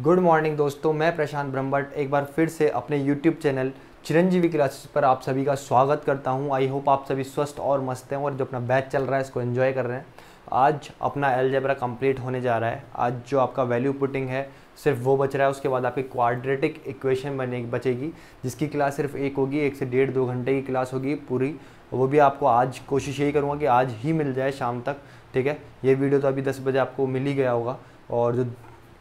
Good morning दोस्तों, मैं प्रशांत ब्रह्मभट्ट एक बार फिर से अपने यूट्यूब चैनल चिरंजीवी क्लासेस पर आप सभी का स्वागत करता हूं। आई होप आप सभी स्वस्थ और मस्त हैं और जो अपना बैच चल रहा है इसको एंजॉय कर रहे हैं। आज अपना अलजेब्रा कंप्लीट होने जा रहा है। आज जो आपका वैल्यू पुटिंग है सिर्फ वो बच रहा है। उसके बाद आपकी क्वाड्रेटिक इक्वेशन बचेगी, जिसकी क्लास सिर्फ एक होगी, 1 से 1.5-2 घंटे की क्लास होगी पूरी। वो भी आपको आज कोशिश यही करूँगा कि आज ही मिल जाए शाम तक। ठीक है, ये वीडियो तो अभी 10 बजे आपको मिल ही गया होगा और जो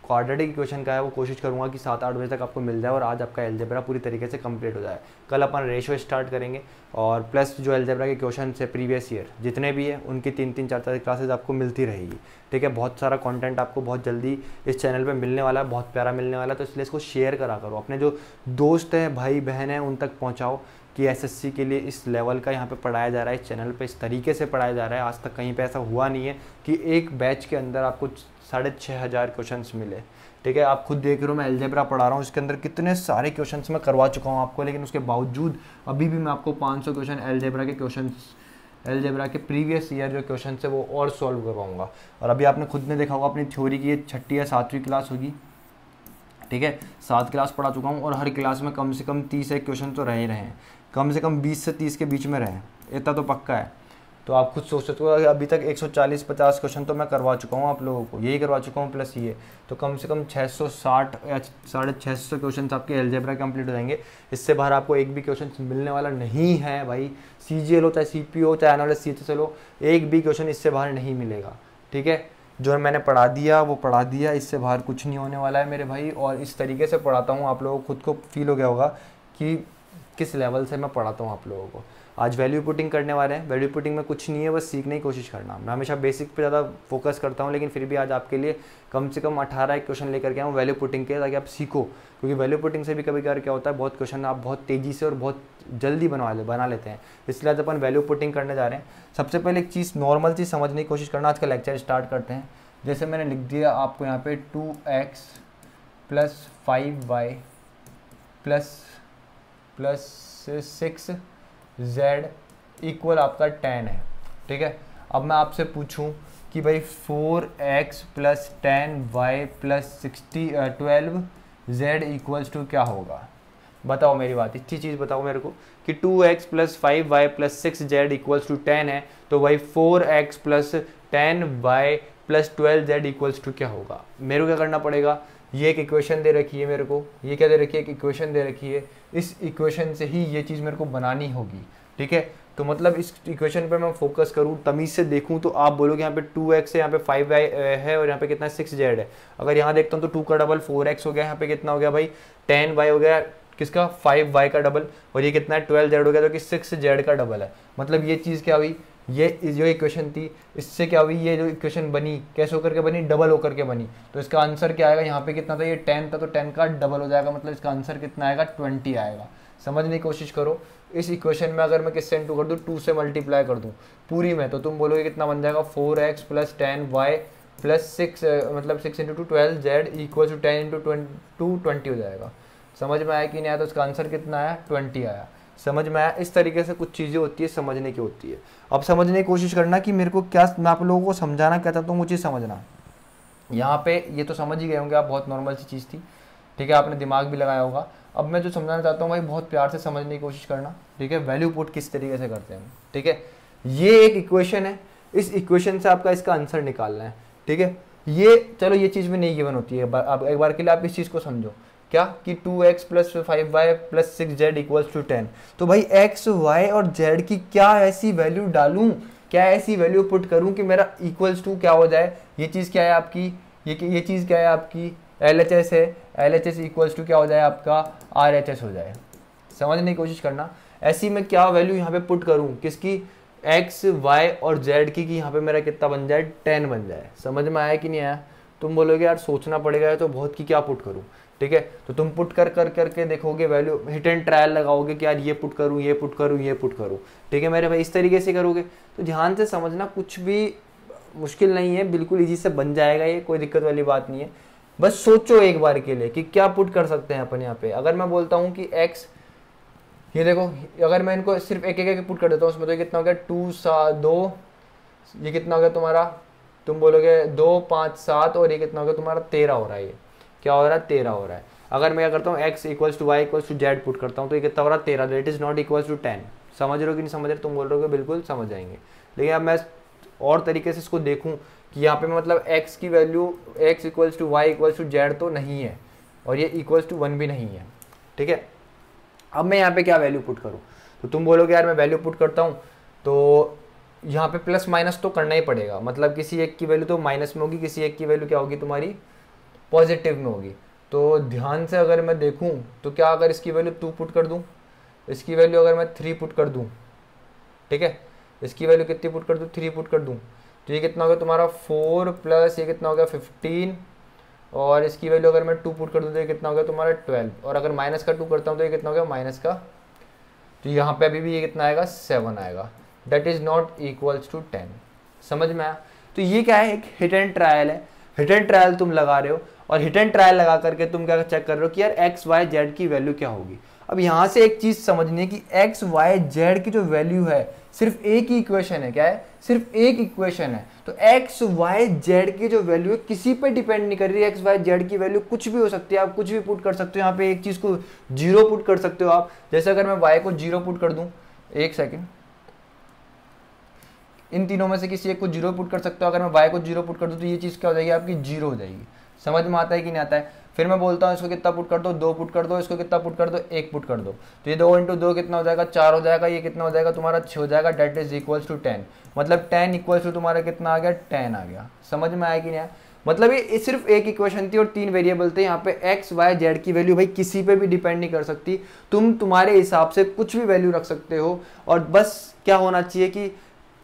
क्वाड्रेटिक इक्वेशन का है वो कोशिश करूंगा कि 7-8 बजे तक आपको मिल जाए और आज आपका अलजेब्रा पूरी तरीके से कंप्लीट हो जाए। कल अपन रेशो स्टार्ट करेंगे और प्लस जो अलजेब्रा के क्वेश्चन है प्रीवियस ईयर जितने भी हैं उनकी 3-3 4-4 क्लासेस आपको मिलती रहेगी। ठीक है, बहुत सारा कंटेंट आपको बहुत जल्दी इस चैनल पे मिलने वाला है, बहुत प्यारा मिलने वाला है। तो इसलिए इसको शेयर करा करो, अपने जो दोस्त हैं, भाई बहन हैं, उन तक पहुँचाओ कि एसएससी के लिए इस लेवल का यहाँ पे पढ़ाया जा रहा है, इस चैनल पे इस तरीके से पढ़ाया जा रहा है। आज तक कहीं पे ऐसा हुआ नहीं है कि एक बैच के अंदर आपको 6,500 क्वेश्चंस मिले। ठीक है, आप खुद देख रहे हो मैं अलजेब्रा पढ़ा रहा हूँ, इसके अंदर कितने सारे क्वेश्चंस मैं करवा चुका हूँ आपको, लेकिन उसके बावजूद अभी भी मैं आपको 500 क्वेश्चन अलजेब्रा के प्रीवियस ईयर जो क्वेश्चन है वो और सॉल्व करवाऊँगा। और अभी आपने खुद ने देखा होगा अपनी थ्योरी की ये 6ठी या 7वीं क्लास होगी। ठीक है, 7 क्लास पढ़ा चुका हूँ और हर क्लास में कम से कम 30 एक क्वेश्चन तो रह ही रहे हैं, कम से कम 20 से 30 के बीच में रहे, इतना तो पक्का है। तो आप खुद सोच सकते हो कि अभी तक 140-50 क्वेश्चन तो मैं करवा चुका हूँ आप लोगों को, यही करवा चुका हूँ प्लस ये, तो कम से कम 660 या 650 क्वेश्चन आपके अलजेब्रा कंप्लीट हो जाएंगे। इससे बाहर आपको एक भी क्वेश्चन मिलने वाला नहीं है भाई। सीजीएल हो चाहे सीपीओ हो चाहे एनालिस्ट सीएचएस हो, एक भी क्वेश्चन इससे बाहर नहीं मिलेगा। ठीक है, जो मैंने पढ़ा दिया वो पढ़ा दिया, इससे बाहर कुछ नहीं होने वाला है मेरे भाई। और इस तरीके से पढ़ाता हूँ, आप लोगों को खुद को फील हो गया होगा कि किस लेवल से मैं पढ़ाता हूँ आप लोगों को। आज वैल्यू पुटिंग करने वाले हैं। वैल्यू पुटिंग में कुछ नहीं है, बस सीखने की कोशिश करना। मैं हमेशा बेसिक पे ज़्यादा फोकस करता हूँ, लेकिन फिर भी आज आपके लिए कम से कम 18 क्वेश्चन लेकर के आऊँ वैल्यू पुटिंग के, ताकि आप सीखो। क्योंकि वैल्यू पुटिंग से भी कभी कभार क्या होता है, बहुत क्वेश्चन आप बहुत तेज़ी से और बहुत जल्दी बना लेते हैं। इसलिए आज अपन वैल्यू पुटिंग करने जा रहे हैं। सबसे पहले एक चीज़, नॉर्मल चीज़ समझने की कोशिश करना। आज का लेक्चर स्टार्ट करते हैं। जैसे मैंने लिख दिया आपको यहाँ पे 2x + 5y + 6z इक्वल आपका 10 है। ठीक है, अब मैं आपसे पूछूं कि भाई 4x + 10y + 12z equals to क्या होगा। बताओ मेरी बात, इतनी चीज़ बताओ मेरे को कि 2x + 5y + 6z equals to 10 है, तो भाई 4x + 10y + 12z equals to क्या होगा। मेरे को क्या करना पड़ेगा, ये एक इक्वेशन दे रखी है मेरे को, ये क्या दे रखी है, एक इक्वेशन दे रखी है। इस इक्वेशन से ही ये चीज़ मेरे को बनानी होगी। ठीक है, तो मतलब इस इक्वेशन पर मैं फोकस करूँ, तमीज़ से देखूँ, तो आप बोलोगे यहाँ पे 2x है, यहाँ पे 5y है और यहाँ पे कितना 6z है। अगर यहाँ देखता हूँ तो 2 का डबल 4x हो गया, यहाँ पे कितना हो गया भाई 10y हो गया, किसका 5y का डबल, और ये कितना है 12z हो गया, तो कि 6z का डबल है। मतलब ये चीज़ क्या हुई, ये जो इक्वेशन थी इससे क्या हुई, ये जो इक्वेशन बनी कैसे होकर के बनी, डबल होकर के बनी। तो इसका आंसर क्या आएगा, यहाँ पे कितना था, ये 10 था, तो 10 का डबल हो जाएगा, मतलब इसका आंसर कितना आएगा 20 आएगा। समझने की कोशिश करो। इस इक्वेशन में अगर मैं किससे इंटू कर दूँ, 2 से मल्टीप्लाई कर दूँ पूरी में, तो तुम बोलोगे कितना बन जाएगा 4x + 10y + 6 मतलब 6 × 2 12z इक्वल टू 10 × 2 20 हो जाएगा। समझ में आया कि नहीं आया, तो इसका आंसर कितना आया 20 आया। समझ में आया। इस तरीके से कुछ चीज़ें होती है, समझने की होती है। अब समझने की कोशिश करना कि मेरे को क्या, मैं आप लोगों को समझाना क्या चाहता हूँ वो चीज़ समझना। यहाँ पे ये तो समझ ही गए होंगे आप, बहुत नॉर्मल सी चीज़ थी। ठीक है, आपने दिमाग भी लगाया होगा। अब मैं जो समझाना चाहता हूँ भाई, बहुत प्यार से समझने की कोशिश करना। ठीक है, वैल्यू पुट किस तरीके से करते हैं। ठीक है, ये एक इक्वेशन है, इस इक्वेशन से आपका इसका आंसर निकालना है। ठीक है, ये चलो ये चीज़ में नहीं गिवन होती है। अब एक बार के लिए आप इस चीज़ को समझो क्या, कि 2x + 5y + 6z equals to 10। तो भाई x, y और z की क्या ऐसी वैल्यू डालूं, क्या ऐसी वैल्यू पुट करूं कि मेरा इक्वल्स टू क्या हो जाए। ये चीज़ क्या है आपकी, ये चीज़ क्या है आपकी LHS है, LHS इक्वल्स टू क्या हो जाए आपका RHS हो जाए। समझने की कोशिश करना। ऐसी मैं क्या वैल्यू यहाँ पे पुट करूँ, किसकी, x, y और z की, कि यहाँ पे मेरा कितना बन जाए 10 बन जाए। समझ में आया कि नहीं आया। तुम बोलोगे यार सोचना पड़ेगा तो बहुत की क्या पुट करूँ। ठीक है, तो तुम पुट करके देखोगे, वैल्यू हिट एंड ट्रायल लगाओगे कि यार ये पुट करूँ, ये पुट करूँ, ये पुट करूँ। ठीक है मेरे भाई, इस तरीके से करोगे तो ध्यान से समझना, कुछ भी मुश्किल नहीं है, बिल्कुल इजी से बन जाएगा, ये कोई दिक्कत वाली बात नहीं है। बस सोचो एक बार के लिए कि क्या पुट कर सकते हैं अपन यहाँ पे। अगर मैं बोलता हूँ कि x, ये देखो, अगर मैं इनको सिर्फ एक एक पुट कर देता हूँ, उसमें तो कितना हो गया 2, ये कितना हो गया तुम्हारा, तुम बोलोगे 2, 5, 7 और ये कितना हो गया तुम्हारा 13 हो रहा है। क्या हो रहा है 13 हो रहा है। अगर मैं क्या करता हूँ x equals to Y equals to Z put करता हूँ तो ये कितना हो रहा है 13, that is not equals to 10। समझ रहे हो कि नहीं समझ रहे? तुम बोल रहे हो कि बिल्कुल समझ जाएंगे, लेकिन अब मैं और तरीके से इसको देखूँ कि यहाँ पे मतलब x की value x equals to Y equals to z तो नहीं है और ये इक्वल्स टू 1 भी नहीं है, ठीक है। अब मैं यहाँ पे क्या वैल्यू पुट करूँ, तो तुम बोलोगे यार मैं वैल्यू पुट करता हूँ तो यहाँ पे प्लस माइनस तो करना ही पड़ेगा, मतलब किसी एक की वैल्यू तो माइनस में होगी, किसी एक की वैल्यू क्या होगी तुम्हारी पॉजिटिव में होगी। तो ध्यान से अगर मैं देखूँ तो क्या अगर इसकी वैल्यू 2 पुट कर दूँ, इसकी वैल्यू अगर मैं 3 पुट कर दूँ, ठीक है, इसकी वैल्यू कितनी पुट कर दूँ 3 पुट कर दूँ, तो ये कितना हो गया तुम्हारा 4 प्लस ये कितना हो गया 15, और इसकी वैल्यू अगर मैं 2 पुट कर दूँ तो ये कितना हो गया तुम्हारा 12, और अगर माइनस का 2 करता हूँ तो ये कितना हो गया माइनस का, तो यहाँ पे अभी भी ये कितना आएगा 7 आएगा, that is not equals to 10। समझ में आया? तो ये क्या है, एक हिट एंड ट्रायल है। हिट एंड ट्रायल तुम लगा रहे हो और हिट एंड ट्रायल लगा करके तुम क्या चेक कर रहे हो कि यार एक्स वाई जेड की वैल्यू क्या होगी। अब यहाँ से एक चीज समझनी है कि एक्स वाई जेड की जो वैल्यू है सिर्फ एक ही इक्वेशन है, क्या है, सिर्फ एक इक्वेशन है। तो एक्स वाई जेड की जो वैल्यू है किसी पे डिपेंड नहीं कर रही है। एक्स वाई जेड की वैल्यू कुछ भी हो सकती है, आप कुछ भी पुट कर सकते हो। यहाँ पे एक चीज को 0 पुट कर सकते हो आप, जैसे अगर मैं वाई को 0 पुट कर दूं, एक सेकेंड, इन तीनों में से किसी एक को 0 पुट कर सकते हो। अगर मैं वाई को 0 पुट कर दूं तो ये चीज़ क्या हो जाएगी आपकी 0 हो जाएगी। समझ में आता है कि नहीं आता है? फिर मैं बोलता हूँ इसको कितना पुट कर दो, 2 पुट कर दो, इसको कितना पुट कर दो, 1 पुट कर दो, तो ये 2 इंटू 2 कितना हो जाएगा 4 हो जाएगा, ये कितना हो जाएगा तुम्हारा 6 हो जाएगा, डेट इज इक्वल्स टू 10। मतलब 10 इक्वल्स टू तुम्हारा कितना आ गया 10 आ गया। समझ में आया कि नहीं आया? मतलब ये सिर्फ एक इक्वेशन थी और 3 वेरिएबल थे। यहाँ पे एक्स वाई जेड की वैल्यू भाई किसी पे भी डिपेंड नहीं कर सकती, तुम तुम्हारे हिसाब से कुछ भी वैल्यू रख सकते हो, और बस क्या होना चाहिए कि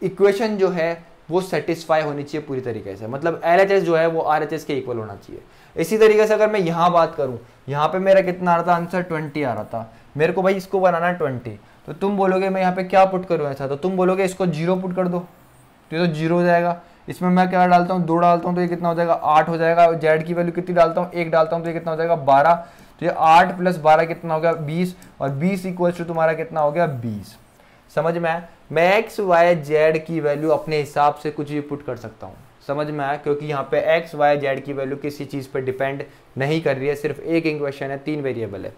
इक्वेशन जो है वो सेटिस्फाई होनी चाहिए पूरी तरीके से। मतलब LHS जो है वो RHS के इक्वल होना चाहिए। इसी तरीके से अगर मैं यहाँ बात करूँ, यहाँ पे मेरा कितना आ रहा था आंसर 20 आ रहा था, मेरे को भाई इसको बनाना है 20, तो तुम बोलोगे मैं यहाँ पे क्या पुट करूँ ऐसा, तो तुम बोलोगे इसको 0 पुट कर दो, तो ये तो 0 हो जाएगा। इसमें मैं क्या डालता हूँ 2 डालता हूँ तो ये कितना हो जाएगा 8 हो जाएगा। जेड की वैल्यू कितनी डालता हूँ 1 डालता हूँ तो ये कितना हो जाएगा 12, तो ये 8 प्लस 12 कितना हो गया 20, और 20 इक्वल्स टू तुम्हारा कितना हो गया 20। समझ में आया? मैं एक्स वाई जेड की वैल्यू अपने हिसाब से कुछ भी पुट कर सकता हूँ। समझ में आया? क्योंकि यहाँ पे एक्स वाई जेड की वैल्यू किसी चीज़ पे डिपेंड नहीं कर रही है, सिर्फ एक इक्वेशन है, 3 वेरिएबल है।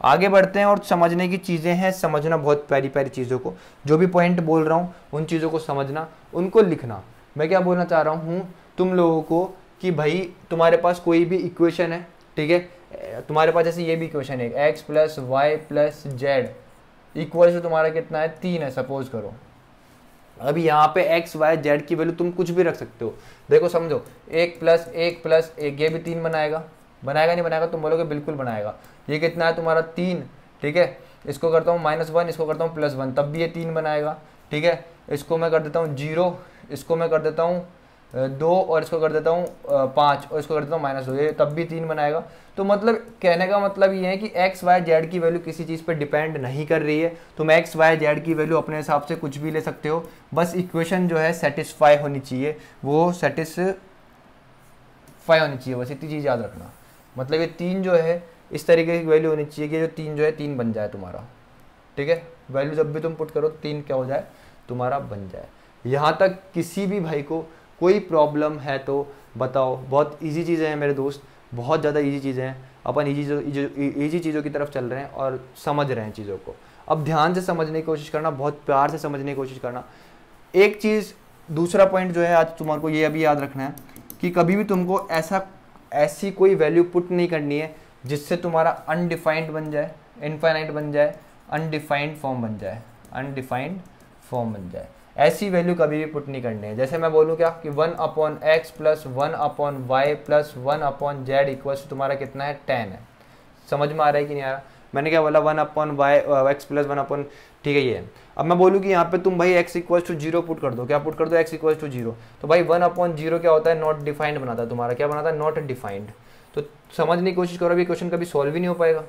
आगे बढ़ते हैं और समझने की चीज़ें हैं, समझना बहुत प्यारी प्यारी चीज़ों को, जो भी पॉइंट बोल रहा हूँ उन चीज़ों को समझना, उनको लिखना। मैं क्या बोलना चाह रहा हूँ तुम लोगों को कि भाई तुम्हारे पास कोई भी इक्वेशन है, ठीक है, तुम्हारे पास जैसे ये भी इक्वेशन है x plus y plus z equal to तुम्हारा कितना है 3 है, सपोज करो। अभी यहाँ पे एक्स वाई जेड की वैल्यू तुम कुछ भी रख सकते हो। देखो समझो, 1 प्लस 1 प्लस 1 ये भी 3 बनाएगा, बनाएगा नहीं बनाएगा? तुम बोलोगे बिल्कुल बनाएगा। ये कितना है तुम्हारा 3, ठीक है। इसको करता हूँ -1, इसको करता हूँ +1, तब भी ये 3 बनाएगा, ठीक है। इसको मैं कर देता हूँ 0, इसको मैं कर देता हूँ 2, और इसको कर देता हूँ 5, और इसको कर देता हूँ -2, ये तब भी 3 बनाएगा। तो मतलब कहने का मतलब ये है कि एक्स वाई जेड की वैल्यू किसी चीज़ पे डिपेंड नहीं कर रही है। तुम एक्स वाई जेड की वैल्यू अपने हिसाब से कुछ भी ले सकते हो, बस इक्वेशन जो है सेटिस्फाई होनी चाहिए, वो सेटिस्फाई होनी चाहिए, बस इतनी चीज़ याद रखना। मतलब ये 3 जो है इस तरीके की वैल्यू होनी चाहिए कि जो 3 जो है 3 बन जाए तुम्हारा, ठीक है। वैल्यू जब भी तुम पुट करो 3 क्या हो जाए तुम्हारा बन जाए। यहाँ तक किसी भी भाई को कोई प्रॉब्लम है तो बताओ। बहुत इजी चीज़ें हैं मेरे दोस्त, बहुत ज़्यादा इजी चीज़ें हैं। अपन इजी चीज़ों की तरफ चल रहे हैं और समझ रहे हैं चीज़ों को। अब ध्यान से समझने की कोशिश करना, बहुत प्यार से समझने की कोशिश करना। एक चीज़, दूसरा पॉइंट जो है आज तुम्हारे को ये अभी याद रखना है कि कभी भी तुमको ऐसी कोई वैल्यू पुट नहीं करनी है जिससे तुम्हारा अनडिफाइंड बन जाए, इनफाइनाइट बन जाए, अनडिफाइंड फॉर्म बन जाए, अनडिफाइंड फॉर्म बन जाए। ऐसी वैल्यू कभी भी पुट नहीं करनी है। जैसे मैं बोलूँ क्या कि 1/x plus 1/y plus 1/z equals तुम्हारा कितना है 10 है। समझ में आ रहा है कि नहीं आ रहा? मैंने क्या बोला 1/x प्लस 1/, ठीक है ये है। अब मैं बोलूँ कि यहाँ पे तुम भाई x इक्वल्स टू 0 पुट कर दो, क्या पुट कर दो x इक्वल्स टू 0, तो भाई 1/0 क्या होता है नॉट डिफाइंड बनाता है तुम्हारा, क्या बनाता है नॉट डिफाइंड। तो समझने की कोशिश करो, अभी क्वेश्चन कभी सॉल्व ही नहीं हो पाएगा,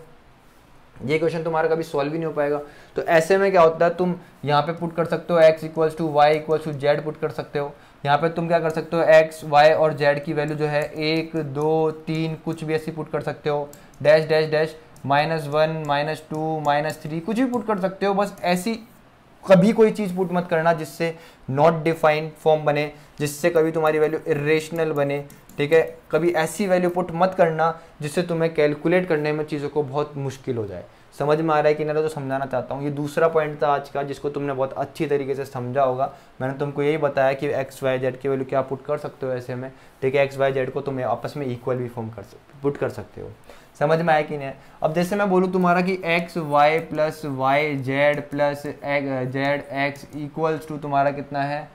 ये क्वेश्चन तुम्हारा कभी सॉल्व ही नहीं हो पाएगा। तो ऐसे में क्या होता है, तुम यहाँ पे पुट कर सकते हो x equals to Y equals to Z put कर सकते हो। यहाँ पे तुम क्या कर सकते हो x, y और z की वैल्यू जो है 1, 2, 3 कुछ भी ऐसी पुट कर सकते हो, डैश डैश डैश -1, -2, -3 कुछ भी पुट कर सकते हो। बस ऐसी कभी कोई चीज़ पुट मत करना जिससे नॉट डिफाइंड फॉर्म बने। जिससे कभी तुम्हारी वैल्यू इरेशनल बने, ठीक है। कभी ऐसी वैल्यू पुट मत करना जिससे तुम्हें कैलकुलेट करने में चीज़ों को बहुत मुश्किल हो जाए। समझ में आ रहा है कि नहीं, तो समझाना चाहता हूँ। ये दूसरा पॉइंट था आज का जिसको तुमने बहुत अच्छी तरीके से समझा होगा। मैंने तुमको यही बताया कि एक्स वाई जेड की वैल्यू क्या पुट कर सकते हो ऐसे में, ठीक है। एक्स वाई जेड को तुम आपस में इक्वल भी फॉर्म पुट कर सकते हो। समझ में आया कि नहीं। अब जैसे मैं बोलूँ तुम्हारा कि x y plus y z plus z x equals to तुम्हारा कितना है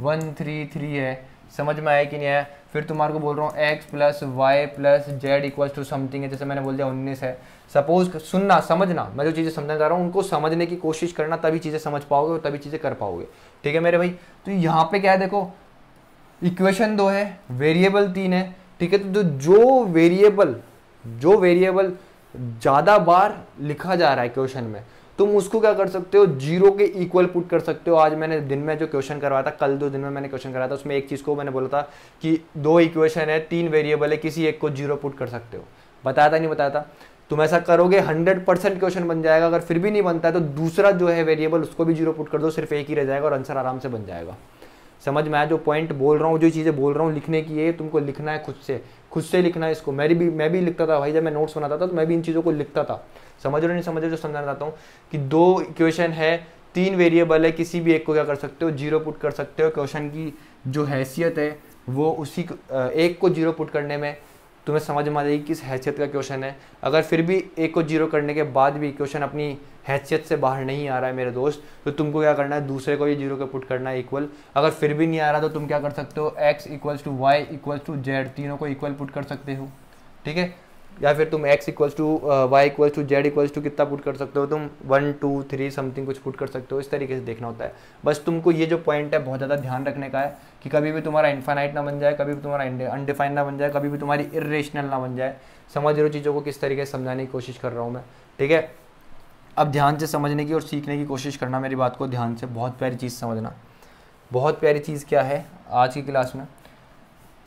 133 है। समझ में आया कि नहीं है। फिर तुम्हारे को बोल रहा हूँ x plus y plus z equals to something है, जैसे मैंने बोल दिया 19 है। सपोज सुनना समझना, मैं जो चीज़ें समझना चाह रहा हूँ उनको समझने की कोशिश करना, तभी चीज़ें समझ पाओगे और तभी चीज़ें कर पाओगे, ठीक है मेरे भाई। तो यहाँ पे क्या है देखो, इक्वेशन 2 है, वेरिएबल 3 है, ठीक है। तो जो वेरिएबल ज़्यादा बार लिखा जा रहा है क्वेश्चन में, तुम उसको क्या कर सकते हो, जीरो के इक्वल पुट कर सकते हो। आज मैंने दिन में जो क्वेश्चन करवाया था, कल 2 दिन में मैंने क्वेश्चन कराया था, उसमें एक चीज़ को मैंने बोला था कि 2 इक्वेशन है, 3 वेरिएबल है, किसी एक को जीरो पुट कर सकते हो। बताया था नहीं बताया था। तुम ऐसा करोगे 100% क्वेश्चन बन जाएगा। अगर फिर भी नहीं बनता है तो दूसरा जो है वेरिएबल उसको भी जीरो पुट कर दो, सिर्फ एक ही रह जाएगा और आंसर आराम से बन जाएगा। समझ में आया। जो पॉइंट बोल रहा हूँ, जो चीज़ें बोल रहा हूँ लिखने की, ये तुमको लिखना है खुद से लिखना है इसको। मैं भी लिखता था भाई, जब मैं नोट्स बनाता था तो मैं भी इन चीज़ों को लिखता था। समझ रहे नहीं समझ रहे, जो समझाना चाहता हूँ कि 2 इक्वेशन है, 3 वेरिएबल है, किसी भी एक को क्या कर सकते हो, जीरो पुट कर सकते हो। क्वेश्चन की जो हैसियत है वो उसी एक को जीरो पुट करने में तुम्हें समझ में आ जाएगी किस हैसियत का क्वेश्चन है। अगर फिर भी एक को जीरो करने के बाद भी क्वेश्चन अपनी हैसियत से बाहर नहीं आ रहा है मेरे दोस्त, तो तुमको क्या करना है, दूसरे को ये जीरो का पुट करना है इक्वल। अगर फिर भी नहीं आ रहा तो तुम क्या कर सकते हो, x equals to Y equals to z, तीनों को इक्वल पुट कर सकते हो, ठीक है। या फिर तुम x equals to Y equals to z equals to कितना पुट कर सकते हो, तुम 1 2 3 समथिंग कुछ पुट कर सकते हो। इस तरीके से देखना होता है। बस तुमको ये जो पॉइंट है बहुत ज़्यादा ध्यान रखने का है कि कभी भी तुम्हारा इन्फाइनाइट ना बन जाए, कभी भी तुम्हारा अनडिफाइंड ना बन जाए, कभी भी तुम्हारी इरेशनल ना बन जाए। समझ रहे हो चीज़ों को किस तरीके से समझाने की कोशिश कर रहा हूँ मैं, ठीक है। अब ध्यान से समझने की और सीखने की कोशिश करना, मेरी बात को ध्यान से। बहुत प्यारी चीज़ समझना, बहुत प्यारी चीज़ क्या है आज की क्लास में,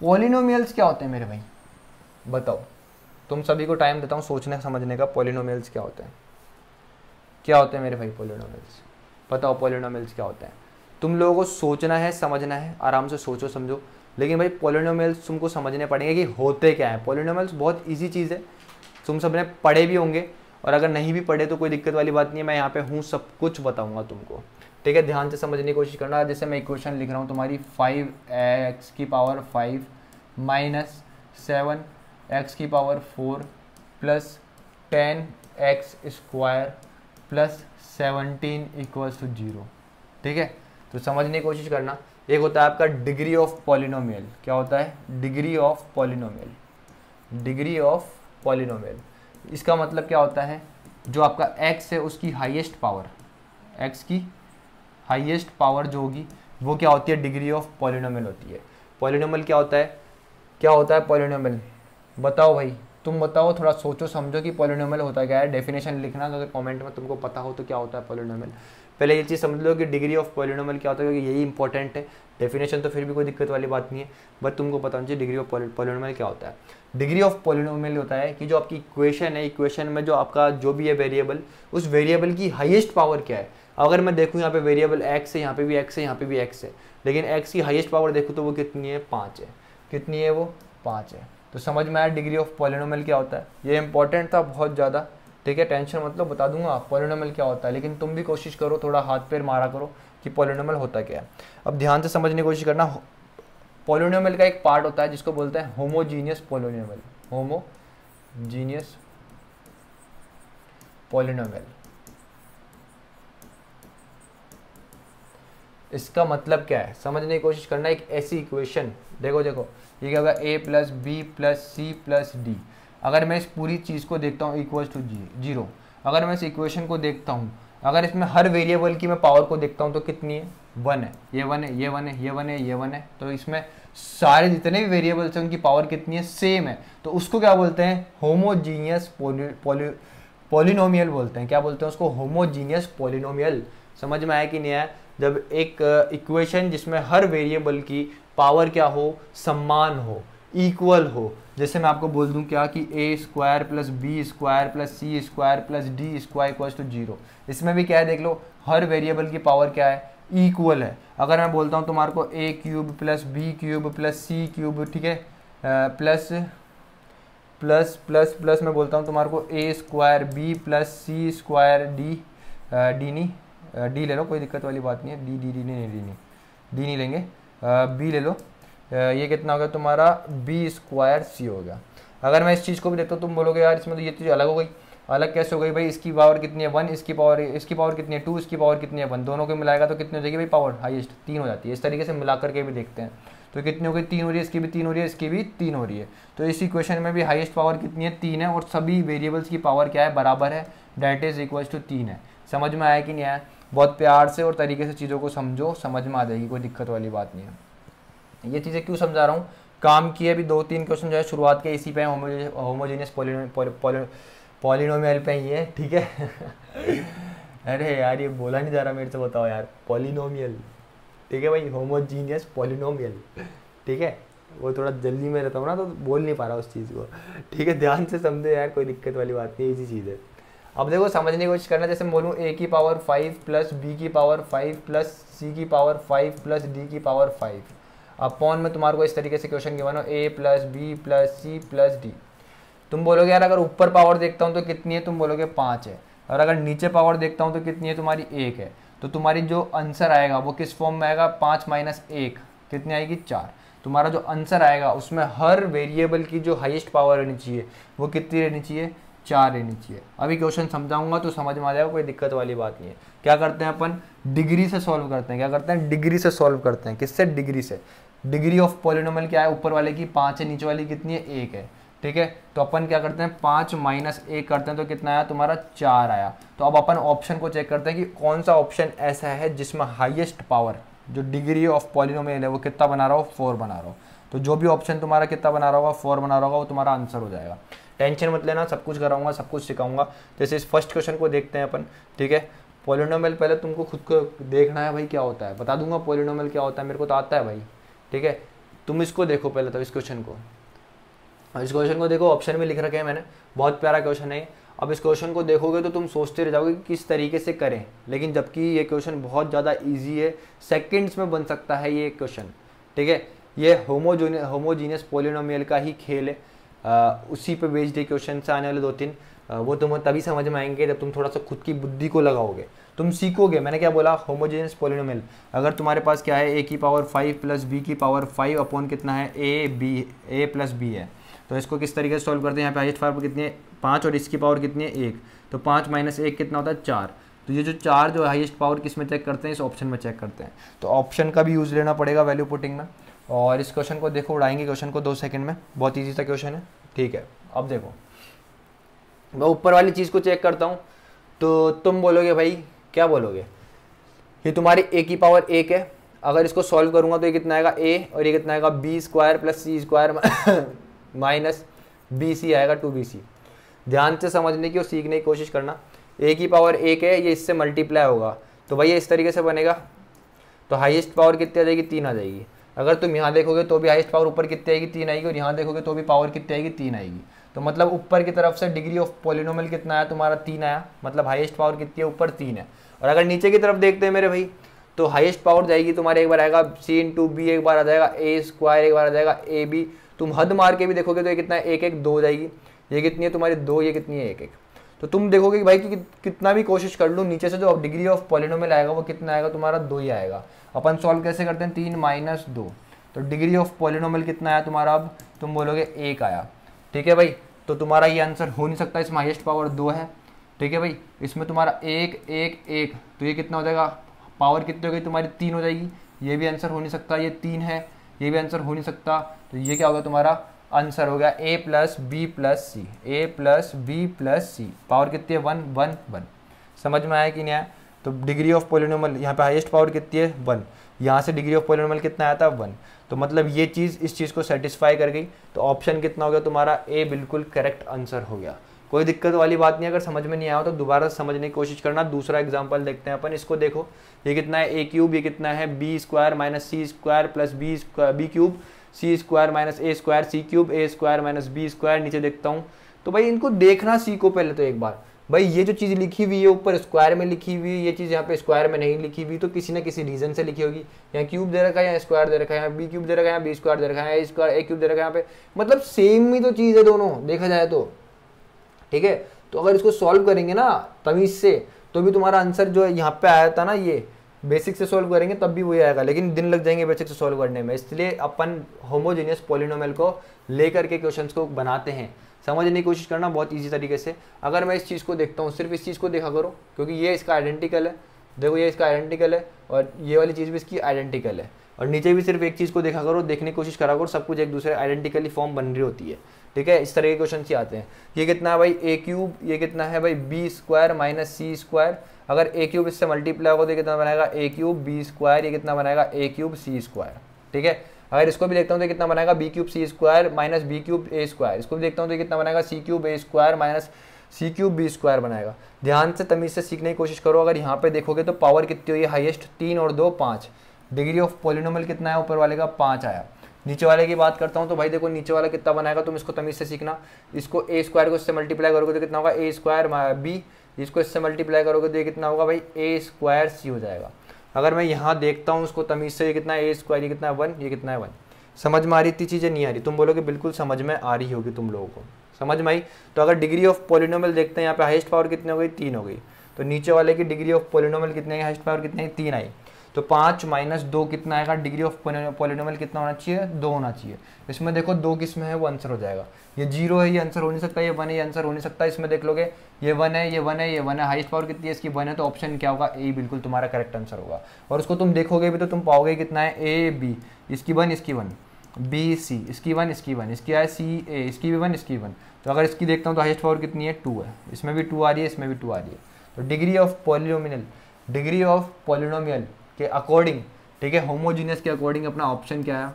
पॉलिनोमियल्स क्या होते हैं मेरे भाई, बताओ। तुम सभी को टाइम देता हूँ सोचने समझने का। पॉलिनोमियल्स क्या होते हैं, क्या होते हैं मेरे भाई पॉलिनोमियल्स, बताओ पॉलिनोमियल्स क्या होते हैं। तुम लोगों को सोचना है, समझना है, आराम से सोचो समझो। लेकिन भाई पॉलिनोमियल्स तुमको समझने पड़ेंगे कि होते क्या हैं। पॉलिनोमियल्स बहुत ईजी चीज़ है, तुम सब ने पढ़े भी होंगे, और अगर नहीं भी पढ़े तो कोई दिक्कत वाली बात नहीं है, मैं यहाँ पे हूँ, सब कुछ बताऊँगा तुमको, ठीक है। ध्यान से समझने की कोशिश करना। जैसे मैं इक्वेशन लिख रहा हूँ तुम्हारी 5x की पावर 5 माइनस 7x की power 4 plus 10x square plus 17 equals to 0, ठीक है। तो समझने की कोशिश करना। एक होता है आपका डिग्री ऑफ पॉलिनोमियल। क्या होता है, degree of polynomial. Degree of polynomial, इसका मतलब क्या होता है, जो आपका x है उसकी हाईएस्ट पावर, x की हाईएस्ट पावर जो होगी वो क्या होती है, डिग्री ऑफ पॉलिनोमियल होती है। पॉलिनोमियल क्या होता है, क्या होता है पॉलिनोमियल, बताओ भाई, तुम बताओ, थोड़ा सोचो समझो कि पॉलिनोमियल होता क्या है। डेफिनेशन लिखना अगर कमेंट में तुमको पता हो तो क्या होता है पॉलिनोमियल। पहले ये चीज़ समझ लो कि डिग्री ऑफ पॉलिनोमियल क्या होता है, क्योंकि यही इंपॉर्टेंट है। डेफिनेशन तो फिर भी कोई दिक्कत वाली बात नहीं है, बट तुमको पता होना चाहिए डिग्री ऑफ पॉलिनोमियल क्या होता है। डिग्री ऑफ पॉलिनोमियल होता है कि जो आपकी इक्वेशन है, इक्वेशन में जो आपका जो भी है वेरिएबल, उस वेरिएबल की हाईएस्ट पावर क्या है। अगर मैं देखूँ यहाँ पे वेरिएबल x है, यहाँ पे भी x है, यहाँ पे भी x है, लेकिन x की हाईएस्ट पावर देखूँ तो वो कितनी है, 5 है। कितनी है वो, 5 है। तो समझ में आया डिग्री ऑफ पॉलिनोमियल क्या होता है। ये इंपॉर्टेंट था बहुत ज़्यादा, ठीक है। टेंशन मतलब बता दूंगा पॉलिनोमियल क्या होता है, लेकिन तुम भी कोशिश करो, थोड़ा हाथ पैर मारा करो कि पॉलिनोमियल होता क्या है। अब ध्यान से समझने की कोशिश करना। पॉलिनोमियल का एक पार्ट होता है जिसको बोलते हैं होमोजीनियस पॉलिनोमियल। होमोजीनियस पॉलिनोमियल, इसका मतलब क्या है समझने की कोशिश करना। एक ऐसी इक्वेशन, देखो ये क्या होगा, a plus b plus c plus d. अगर मैं इस पूरी चीज़ को देखता हूँ इक्वल्स टू 0, अगर मैं इस इक्वेशन को देखता हूँ, अगर इसमें हर वेरिएबल की मैं पावर को देखता हूँ तो कितनी है, 1 है, ये 1 है, ये 1 है, ये 1 है, ये 1 है। तो इसमें सारे जितने भी वेरिएबल्स हैं उनकी पावर कितनी है, सेम है। तो उसको क्या बोलते हैं, होमोजीनियस पॉलिनोमियल बोलते हैं। क्या बोलते हैं उसको, होमोजीनियस पॉलिनोमियल। समझ में आया कि नहीं आया। जब एक इक्वेशन जिसमें हर वेरिएबल की पावर क्या हो, समान हो, इक्वल हो। जैसे मैं आपको बोल दूं क्या कि a square plus b square plus c square plus d square equals to 0। इसमें भी क्या है देख लो, हर वेरिएबल की पावर क्या है, इक्वल है। अगर मैं बोलता हूँ तुम्हारे को a cube plus b cube plus c cube, ठीक है, प्लस प्लस प्लस प्लस मैं बोलता हूँ तुम्हारे को ए square B plus c square D, D नहीं, डी ले लो, कोई दिक्कत वाली बात नहीं है, डी डी डी नहीं डी नहीं डी नहीं लेंगे, बी ले लो, ये कितना हो गया तुम्हारा बी स्क्वायर सी हो गया। अगर मैं इस चीज़ को भी देखता हूँ तुम बोलोगे यार इसमें तो ये चीज़ अलग हो गई, अलग कैसे हो गई भाई, इसकी पावर कितनी है 1, इसकी पावर कितनी है 2, इसकी पावर कितनी है 1, दोनों को मिलाएगा तो कितनी हो जाएगी भाई पावर हाईएस्ट 3 हो जाती है। इस तरीके से मिला करके भी देखते हैं तो कितनी हो गई 3 हो रही है, इसकी भी 3 हो रही है, इसकी भी 3 हो रही है। तो इस इक्वेशन में भी हाईएस्ट पावर कितनी है 3 है और सभी वेरिएबल्स की पावर क्या है बराबर है, डेट इज इक्वल टू 3 है। समझ में आया कि नहीं आया? बहुत प्यार से और तरीके से चीज़ों को समझो, समझ में आ जाएगी, कोई दिक्कत वाली बात नहीं है। ये चीज़ें क्यों समझा रहा हूँ, काम किए अभी 2-3 क्वेश्चन जो है शुरुआत के इसी पे होमोजेनियस पॉलिनोमियल पे ही है, ठीक है। अरे यार ये बोला नहीं जा रहा मेरे से, बताओ यार, पॉलिनोमियल, ठीक है भाई, होमोजीनियस पॉलिनोमियल, ठीक है। वो थोड़ा जल्दी में रहता हूँ ना तो बोल नहीं पा रहा उस चीज़ को, ठीक है, ध्यान से समझो यार, कोई दिक्कत वाली बात नहीं, इसी चीज़ है। अब देखो समझने की कोशिश करना, जैसे मैं बोलूँ a की पावर 5 प्लस b की पावर 5 प्लस c की पावर 5 प्लस d की पावर 5 अपॉन में तुम्हारे को इस तरीके से क्वेश्चन गिवन हो a plus b plus c plus d। तुम बोलोगे यार अगर ऊपर पावर देखता हूँ तो कितनी है, तुम बोलोगे 5 है, और अगर नीचे पावर देखता हूँ तो कितनी है तुम्हारी 1 है। तो तुम्हारी जो आंसर आएगा वो किस फॉर्म में आएगा, 5 माइनस 1 कितनी आएगी 4। तुम्हारा जो आंसर आएगा उसमें हर वेरिएबल की जो हाईएस्ट पावर रहनी चाहिए वो कितनी रहनी चाहिए, 4 रहनी चाहिए। अभी क्वेश्चन समझाऊंगा तो समझ में आ जाएगा, कोई दिक्कत वाली बात नहीं है। क्या करते हैं अपन, डिग्री से सॉल्व करते हैं, क्या करते हैं डिग्री से सॉल्व करते हैं। किससे, डिग्री से। डिग्री ऑफ पॉलिनोमियल क्या है, ऊपर वाले की 5 है, नीचे वाली कितनी है 1 है, ठीक है। तो अपन क्या करते हैं 5 माइनस 1 करते हैं तो कितना आया तुम्हारा 4 आया। तो अब अपन ऑप्शन को चेक करते हैं कि कौन सा ऑप्शन ऐसा है जिसमें हाईएस्ट पावर जो डिग्री ऑफ पॉलिनोमियल है वो कितना बना रहा हो, 4 बना रहा हो। तो जो भी ऑप्शन तुम्हारा कितना बना रहा होगा, 4 बना रहा होगा, वो तुम्हारा आंसर हो जाएगा। टेंशन मत लेना, सब कुछ कराऊंगा, सब कुछ सिखाऊंगा। जैसे इस फर्स्ट क्वेश्चन को देखते हैं अपन, ठीक है। पॉलिनोमियल पहले तुमको खुद को देखना है भाई क्या होता है, बता दूंगा पॉलिनोमियल क्या होता है, मेरे को तो आता है भाई, ठीक है। तुम इसको देखो पहले तो, इस क्वेश्चन को, इस क्वेश्चन को देखो, ऑप्शन में लिख रखे हैं मैंने, बहुत प्यारा क्वेश्चन है। अब इस क्वेश्चन को देखोगे तो तुम सोचते रह जाओगे कि किस तरीके से करें, लेकिन जबकि ये क्वेश्चन बहुत ज़्यादा इजी है, सेकंड्स में बन सकता है ये क्वेश्चन, ठीक है। ये होमोजीनियस पॉलिनोमियल का ही खेल है, उसी पे बेस्ड है क्वेश्चन से आने वाले 2-3, वो तुम्हें तभी समझ में आएंगे जब तुम थोड़ा सा खुद की बुद्धि को लगाओगे, तुम सीखोगे। मैंने क्या बोला, होमोजेनियस पॉलिनोमियल, अगर तुम्हारे पास क्या है a की पावर 5 प्लस b की पावर 5 अपॉन कितना है a प्लस b है, तो इसको किस तरीके से सॉल्व करते हैं। यहाँ पे हाईएस्ट पावर कितनी है 5 और इसकी पावर कितनी है 1, तो 5 माइनस 1 कितना होता है 4। तो ये जो 4 जो हाईएस्ट पावर किस में चेक करते हैं, इस ऑप्शन में चेक करते हैं। तो ऑप्शन का भी यूज़ लेना पड़ेगा वैल्यू पुटिंग में। और इस क्वेश्चन को देखो, उड़ाएंगे क्वेश्चन को 2 सेकंड में, बहुत ईजी सा क्वेश्चन है, ठीक है। अब देखो मैं ऊपर वाली चीज़ को चेक करता हूँ, तो तुम बोलोगे भाई क्या बोलोगे, ये तुम्हारी a की पावर 1 है, अगर इसको सॉल्व करूँगा तो ये कितना आएगा a, और ये कितना आएगा b square plus c square minus bc आएगा 2bc। ध्यान से समझने की और सीखने की कोशिश करना। a की पावर 1 है, ये इससे मल्टीप्लाई होगा, तो भाई ये इस तरीके से बनेगा, तो हाईएस्ट पावर कितनी आ जाएगी 3 आ जाएगी। अगर तुम यहाँ देखोगे तो भी हाईएस्ट पावर ऊपर कितनी आएगी 3 आएगी, और यहाँ देखोगे तो भी पावर कितनी आएगी 3 आएगी। तो मतलब ऊपर की तरफ से डिग्री ऑफ पॉलिनोमियल कितना आया तुम्हारा 3 आया, मतलब हाईएस्ट पावर कितनी है ऊपर 3 है। और अगर नीचे की तरफ देखते हैं मेरे भाई, तो हाईएस्ट पावर जाएगी तुम्हारे, एक बार आएगा c इंटू बी, एक बार आ जाएगा a स्क्वायर, एक बार आ जाएगा ए बी। तुम हद मार के भी देखोगे तो ये कितना है 1 1 2 जाएगी, ये कितनी है तुम्हारी 2, ये कितनी है 1 1। तो तुम देखोगे कि भाई कि कितना भी कोशिश कर लूँ, नीचे से जो डिग्री ऑफ पॉलिनोमियल आएगा वो कितना आएगा तुम्हारा 2 ही आएगा। अपन सॉल्व कैसे करते हैं, 3 माइनस 2, तो डिग्री ऑफ पॉलिनोमियल कितना आया तुम्हारा, अब तुम बोलोगे 1 आया, ठीक है भाई। तो तुम्हारा ये आंसर हो नहीं सकता, इसमें हाईएस्ट पावर 2 है, ठीक है भाई। इसमें तुम्हारा 1 1 1, तो ये कितना हो जाएगा, पावर कितनी हो गई तुम्हारी 3 हो जाएगी। ये भी आंसर हो नहीं सकता, ये 3 है, ये भी आंसर हो नहीं सकता। तो ये क्या होगा तुम्हारा आंसर हो गया a plus b plus c, a plus b plus c, power कितनी है 1 1 1। समझ में आया कि नहीं आया? तो डिग्री ऑफ पॉलिनोमियल यहाँ पे हाईएस्ट पावर कितनी है 1, यहाँ से डिग्री ऑफ पॉलिनोमियल कितना आया था 1, तो मतलब ये चीज़ इस चीज़ को सेटिस्फाई कर गई। तो ऑप्शन कितना हो गया तुम्हारा ए, बिल्कुल करेक्ट आंसर हो गया। कोई दिक्कत वाली बात नहीं, अगर समझ में नहीं आया तो दोबारा समझने की कोशिश करना। दूसरा एग्जांपल देखते हैं अपन, इसको देखो, ये कितना है a क्यूब, ये कितना है b square minus c square plus b cube, C square minus a square C cube, A square minus b square. नीचे देखता हूँ तो भाई इनको देखना सीखो पहले तो एक बार, भाई ये जो चीज़ लिखी हुई है ऊपर स्क्वायर में लिखी हुई है, ये चीज़ यहाँ पे स्क्वायर में नहीं लिखी हुई, तो किसी ना किसी रीजन से लिखी होगी। यहाँ क्यूब दे रखा है, यहाँ स्क्वायर दे रखा है, यहाँ बी क्यूब दे रखा है, यहाँ बी स्क्वायर दे रखा है, स्क्वायर ए क्यूब दे रखा है यहाँ पे, मतलब सेम ही तो चीज़ है दोनों देखा जाए तो, ठीक है। तो अगर इसको सॉल्व करेंगे ना तमीज से, तो भी तुम्हारा आंसर जो है यहाँ पे आया था ना, ये बेसिक से सॉल्व करेंगे तब भी वही आएगा, लेकिन दिन लग जाएंगे बेसिक से सॉल्व करने में। इसलिए अपन होमोजेनियस पॉलिनोमियल को लेकर के क्वेश्चंस को बनाते हैं। समझने की कोशिश करना बहुत इजी तरीके से। अगर मैं इस चीज़ को देखता हूँ, सिर्फ इस चीज़ को देखा करो, क्योंकि ये इसका आइडेंटिकल है, देखो ये इसका आइडेंटिकल है, और ये वाली चीज़ भी इसकी आइडेंटिकल है, और नीचे भी सिर्फ एक चीज़ को देखा करो, देखने की कोशिश करा करो, सब कुछ एक दूसरे आइडेंटिकली फॉर्म बन रही होती है, ठीक है। इस तरह के क्वेश्चन ही आते हैं। ये कितना है भाई ए क्यूब, ये कितना है भाई B square minus c square, अगर ए क्यूब इससे मल्टीप्लाई होगा तो ये कितना बनाएगा ए क्यूब बी स्क्वायर, ये कितना बनाएगा ए क्यूब सी स्क्वायर, ठीक है। अगर इसको भी देखता हूँ तो कितना बनाएगा B cube C square minus B cube ए स्क्वायर, इसको भी देखता हूँ तो कितना बनाएगा सी क्यूब ए स्क्वायर माइनस सी क्यूब बी स्क्वायर बनाएगा। ध्यान से तमीज से सीखने की कोशिश करो। अगर यहाँ पे देखोगे तो पावर कितनी हुई है हाईएस्ट, 3 और 2 5, डिग्री ऑफ पॉलिनोमियल कितना है ऊपर वाले का 5 आया। नीचे वाले की बात करता हूँ तो भाई देखो नीचे वाला कितना बनाएगा, तुम इसको तमीज से सीखना। इसको ए स्क्वायर को इससे मल्टीप्लाई करोगे तो कितना होगा ए स्क्वायर बी, इसको इससे मल्टीप्लाई करोगे तो ये कितना होगा भाई ए स्क्वायर सी हो जाएगा। अगर मैं यहाँ देखता हूँ उसको तमीज से, ये कितना है ए स्क्वायर, ये कितना है 1, ये कितना है 1। समझ में आ रही थी चीज़ें, नहीं आ रही? तुम बोलोगे बिल्कुल समझ में आ रही होगी तुम लोगों को, समझ में आई। तो अगर डिग्री ऑफ पॉलिनोमियल देखते हैं, यहाँ पे हाईएस्ट पावर कितनी हो गई 3 हो गई, तो नीचे वाले की डिग्री ऑफ पॉलिनोमियल कितने, हाईएस्ट पावर कितनी है 3 आई, तो 5 माइनस 2 कितना आएगा, डिग्री ऑफ पॉलिनोमियल कितना होना चाहिए 2 होना चाहिए। इसमें देखो 2 किस में है, वो आंसर हो जाएगा। ये 0 है, ये आंसर हो नहीं सकता, ये 1 है, ये आंसर हो नहीं सकता। इसमें देख लोगे ये 1 है, ये 1 है, ये 1 है, हाईएस्ट पावर कितनी है इसकी 1 है, तो ऑप्शन क्या होगा ए बिल्कुल तुम्हारा करेक्ट आंसर होगा। और उसको तुम देखोगे भी तो तुम पाओगे कितना है ए बी, इसकी 1 इसकी 1, बी सी इसकी 1 इसकी 1, इसकी है सी ए इसकी भी 1 इसकी 1। तो अगर इसकी देखता हूँ तो हाईएस्ट पावर कितनी है 2 है, इसमें भी 2 आ रही है, इसमें भी 2 आ रही है। तो डिग्री ऑफ पॉलिनोमियल के अकॉर्डिंग, ठीक है, होमोजीनियस के अकॉर्डिंग अपना ऑप्शन क्या है,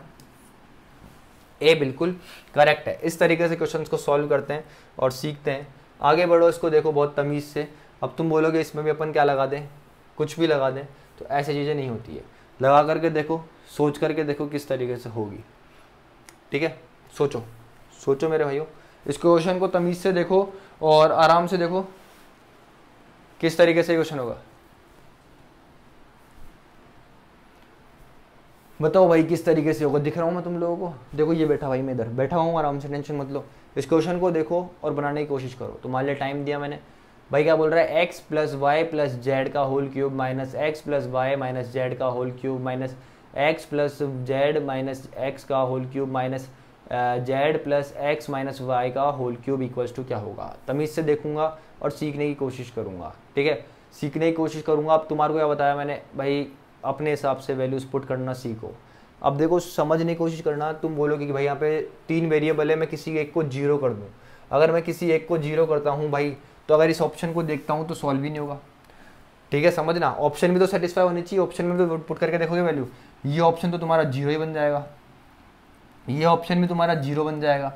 ए बिल्कुल करेक्ट है। इस तरीके से क्वेश्चंस को सॉल्व करते हैं और सीखते हैं। आगे बढ़ो, इसको देखो बहुत तमीज़ से। अब तुम बोलोगे इसमें भी अपन क्या लगा दें, कुछ भी लगा दें, तो ऐसी चीज़ें नहीं होती है। लगा करके देखो, सोच करके देखो किस तरीके से होगी, ठीक है। सोचो सोचो मेरे भाइयों, इस क्वेश्चन को तमीज़ से देखो और आराम से देखो किस तरीके से क्वेश्चन होगा। बताओ भाई किस तरीके से होगा, दिख रहा हूँ मैं तुम लोगों को? देखो ये बैठा भाई, मैं इधर बैठा हूँ, आराम से, टेंशन मत लो। इस क्वेश्चन को देखो और बनाने की कोशिश करो। तुम्हारे लिए टाइम दिया मैंने। भाई क्या बोल रहा है, x plus y plus z का whole cube minus x plus y minus z का whole cube minus x plus z minus x का whole cube minus z plus x minus y का होल क्यूब इक्वल्स टू क्या होगा। तमीज़ से देखूंगा और सीखने की कोशिश करूंगा, ठीक है, सीखने की कोशिश करूंगा। अब तुम्हारे को क्या बताया मैंने भाई, अपने हिसाब से वैल्यूज पुट करना सीखो। अब देखो समझने की कोशिश करना। तुम बोलोगे कि भाई यहाँ पे 3 वेरिएबल है, मैं किसी एक को 0 कर दूँ। अगर मैं किसी एक को 0 करता हूँ भाई, तो अगर इस ऑप्शन को देखता हूँ तो सॉल्व ही नहीं होगा, ठीक है, समझना। ऑप्शन भी तो सेटिस्फाई होनी चाहिए, ऑप्शन में तो पुट करके देखोगे वैल्यू, ये ऑप्शन तो तुम्हारा 0 ही बन जाएगा, ये ऑप्शन भी तुम्हारा 0 बन जाएगा,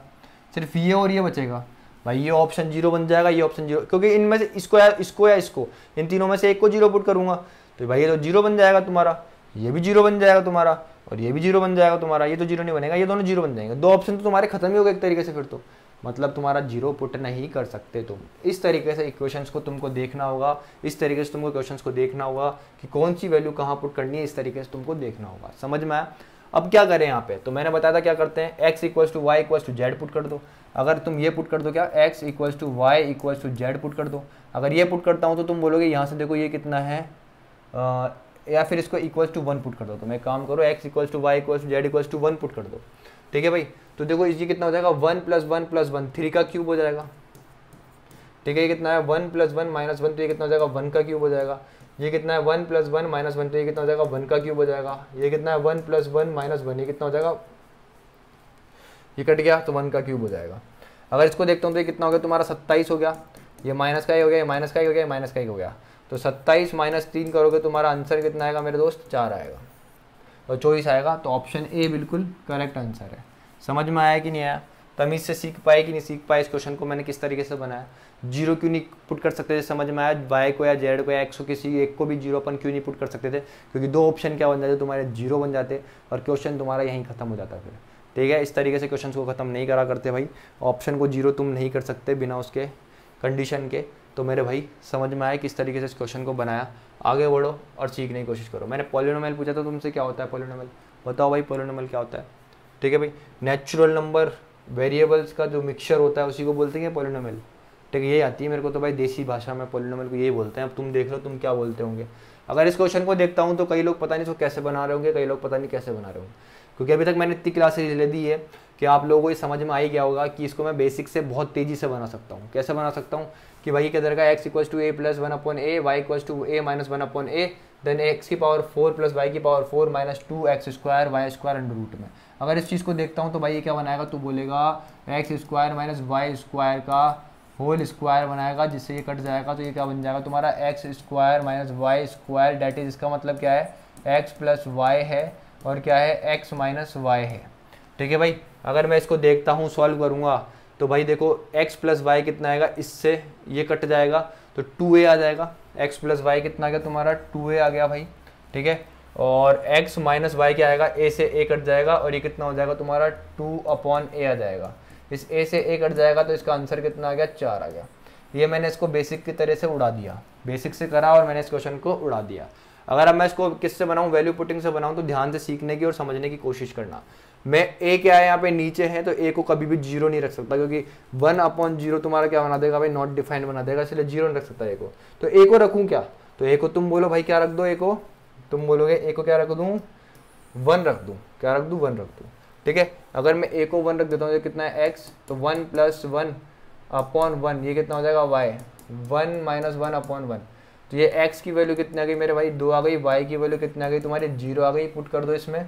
सिर्फ ये और ये बचेगा। भाई ये ऑप्शन 0 बन जाएगा, ये ऑप्शन 0, क्योंकि इनमें से इसको या इसको इन तीनों में से एक को 0 पुट करूंगा, तो भाई ये तो 0 बन जाएगा तुम्हारा, ये भी 0 बन जाएगा तुम्हारा, और ये भी 0 बन जाएगा तुम्हारा। ये तो 0 नहीं बनेगा, ये दोनों 0 बन जाएंगे। 2 ऑप्शन तो तुम्हारे खत्म ही हो गए एक तरीके से, फिर तो मतलब तुम्हारा 0 पुट नहीं कर सकते तुम। इस तरीके से इक्वेशंस को तुमको देखना होगा, इस तरीके से तुमको इक्वेशंस को देखना होगा कि कौन सी वैल्यू कहाँ पुट करनी है, इस तरीके से तुमको देखना होगा। समझ में आया? अब क्या करें यहाँ पे, तो मैंने बताया था क्या करते हैं, x equals to Y equals to Z put कर दो। अगर तुम ये पुट कर दो, क्या x equals to Y equals to Z put कर दो। अगर ये पुट करता हूँ तो तुम बोलोगे यहाँ से देखो ये कितना है, या फिर इसको इक्वल्स टू 1 पुट कर दो। तो मैं काम करो, x equals to Y equals to z equals to 1 put कर दो, ठीक है भाई। तो देखो ये कितना हो जाएगा, 1 + 1 + 1 3 का क्यूब हो जाएगा, ठीक है। ये कितना है 1 + 1 - 1, तो ये कितना हो जाएगा 1 का क्यूब हो जाएगा। ये कितना है 1 + 1 - 1, तो ये कितना हो जाएगा 1 का क्यूब हो जाएगा। ये कितना है 1 + 1 - 1, ये कितना हो जाएगा, ये कट गया तो 1 का क्यूब हो जाएगा। अगर इसको देखता हूँ तो ये कितना हो गया तुम्हारा 27 हो गया, ये माइनस का ही हो गया, ये माइनस का ही हो गया, माइनस का ही हो गया। तो 27 - 3 करोगे तुम्हारा आंसर कितना आएगा मेरे दोस्त, 4 आएगा और 24 आएगा। तो ऑप्शन ए बिल्कुल करेक्ट आंसर है। समझ में आया कि नहीं आया? तमीज़ से सीख पाए कि नहीं सीख पाए? इस क्वेश्चन को मैंने किस तरीके से बनाया, 0 क्यों नहीं पुट कर सकते थे, समझ में आया? वाई को या जेड को या एक्स को किसी एक को भी 0 अपन क्यों नहीं पुट कर सकते थे? क्योंकि 2 ऑप्शन क्या बन जाते तुम्हारे, 0 बन जाते और क्वेश्चन तुम्हारा यहीं खत्म हो जाता फिर, ठीक है। इस तरीके से क्वेश्चन को ख़त्म नहीं करा करते भाई, ऑप्शन को 0 तुम नहीं कर सकते बिना उसके कंडीशन के, तो मेरे भाई समझ में आया किस तरीके से इस क्वेश्चन को बनाया। आगे बढ़ो और सीखने की कोशिश करो। मैंने पॉलिनोमियल पूछा था तुमसे, क्या होता है पॉलिनोमियल, बताओ भाई पॉलिनोमियल क्या होता है। ठीक है भाई, नेचुरल नंबर वेरिएबल्स का जो मिक्सचर होता है उसी को बोलते हैं पॉलिनोमियल। ठीक है, यही आती है मेरे को तो भाई देसी भाषा में, पॉलिनोमियल को यही बोलते हैं। अब तुम देख लो तुम क्या बोलते होंगे। अगर इस क्वेश्चन को देखता हूँ तो कई लोग पता नहीं इसको कैसे बना रहे होंगे, कई लोग पता नहीं कैसे बना रहे होंगे, क्योंकि अभी तक मैंने इतनी क्लासेज ले दी है कि आप लोगों को ये समझ में आ ही गया होगा कि इसको मैं बेसिक से बहुत तेजी से बना सकता हूँ। कैसे बना सकता हूँ कि भाई किधर का x equals to a plus 1/a, y equals to a minus 1/a, then x की पावर 4 प्लस y की power 4 minus 2x square y square under root में। अगर इस चीज़ को देखता हूँ तो भाई ये क्या बनाएगा, तो बोलेगा x square minus y square का होल स्क्वायर बनाएगा, जिससे ये कट जाएगा तो ये क्या बन जाएगा तुम्हारा x square minus y square, that is इसका मतलब क्या है एक्स प्लस वाई है और क्या है एक्स माइनस वाई है। ठीक है भाई, अगर मैं इसको देखता हूँ सॉल्व करूँगा तो भाई देखो x प्लस वाई कितना आएगा, इससे ये कट जाएगा तो 2a आ जाएगा। x प्लस वाई कितना आ गया तुम्हारा 2a आ गया भाई। ठीक है, और x माइनस वाई क्या आएगा, a से a कट जाएगा और ये कितना हो जाएगा तुम्हारा 2/a आ जाएगा। इस a से a कट जाएगा तो इसका आंसर कितना आ गया 4 आ गया। ये मैंने इसको बेसिक की तरह से उड़ा दिया, बेसिक से करा और मैंने इस क्वेश्चन को उड़ा दिया। अगर अब मैं इसको किससे बनाऊं, वैल्यू पुटिंग से बनाऊं, तो ध्यान से सीखने की और समझने की कोशिश करना। मैं a क्या है यहाँ पे नीचे है तो a को कभी भी 0 नहीं रख सकता, क्योंकि 1/0 तुम्हारा क्या बना देगा भाई, नॉट डिफाइंड बना देगा, इसलिए 0 नहीं रख सकता a को। तो a को रखूँ क्या, तो a को तुम बोलो भाई क्या रख दो, a को तुम बोलोगे a को क्या रख दूँ 1 रख दूँ, क्या रख दूँ 1 रख दूँ। ठीक है, अगर मैं a को 1 रख देता हूँ, ये कितना है x, तो 1 प्लस 1/1 ये कितना हो जाएगा y, 1 माइनस 1/1। तो ये x की वैल्यू कितनी आ गई मेरे भाई 2 आ गई, y की वैल्यू कितनी आ गई तुम्हारी 0 आ गई। पुट कर दो इसमें,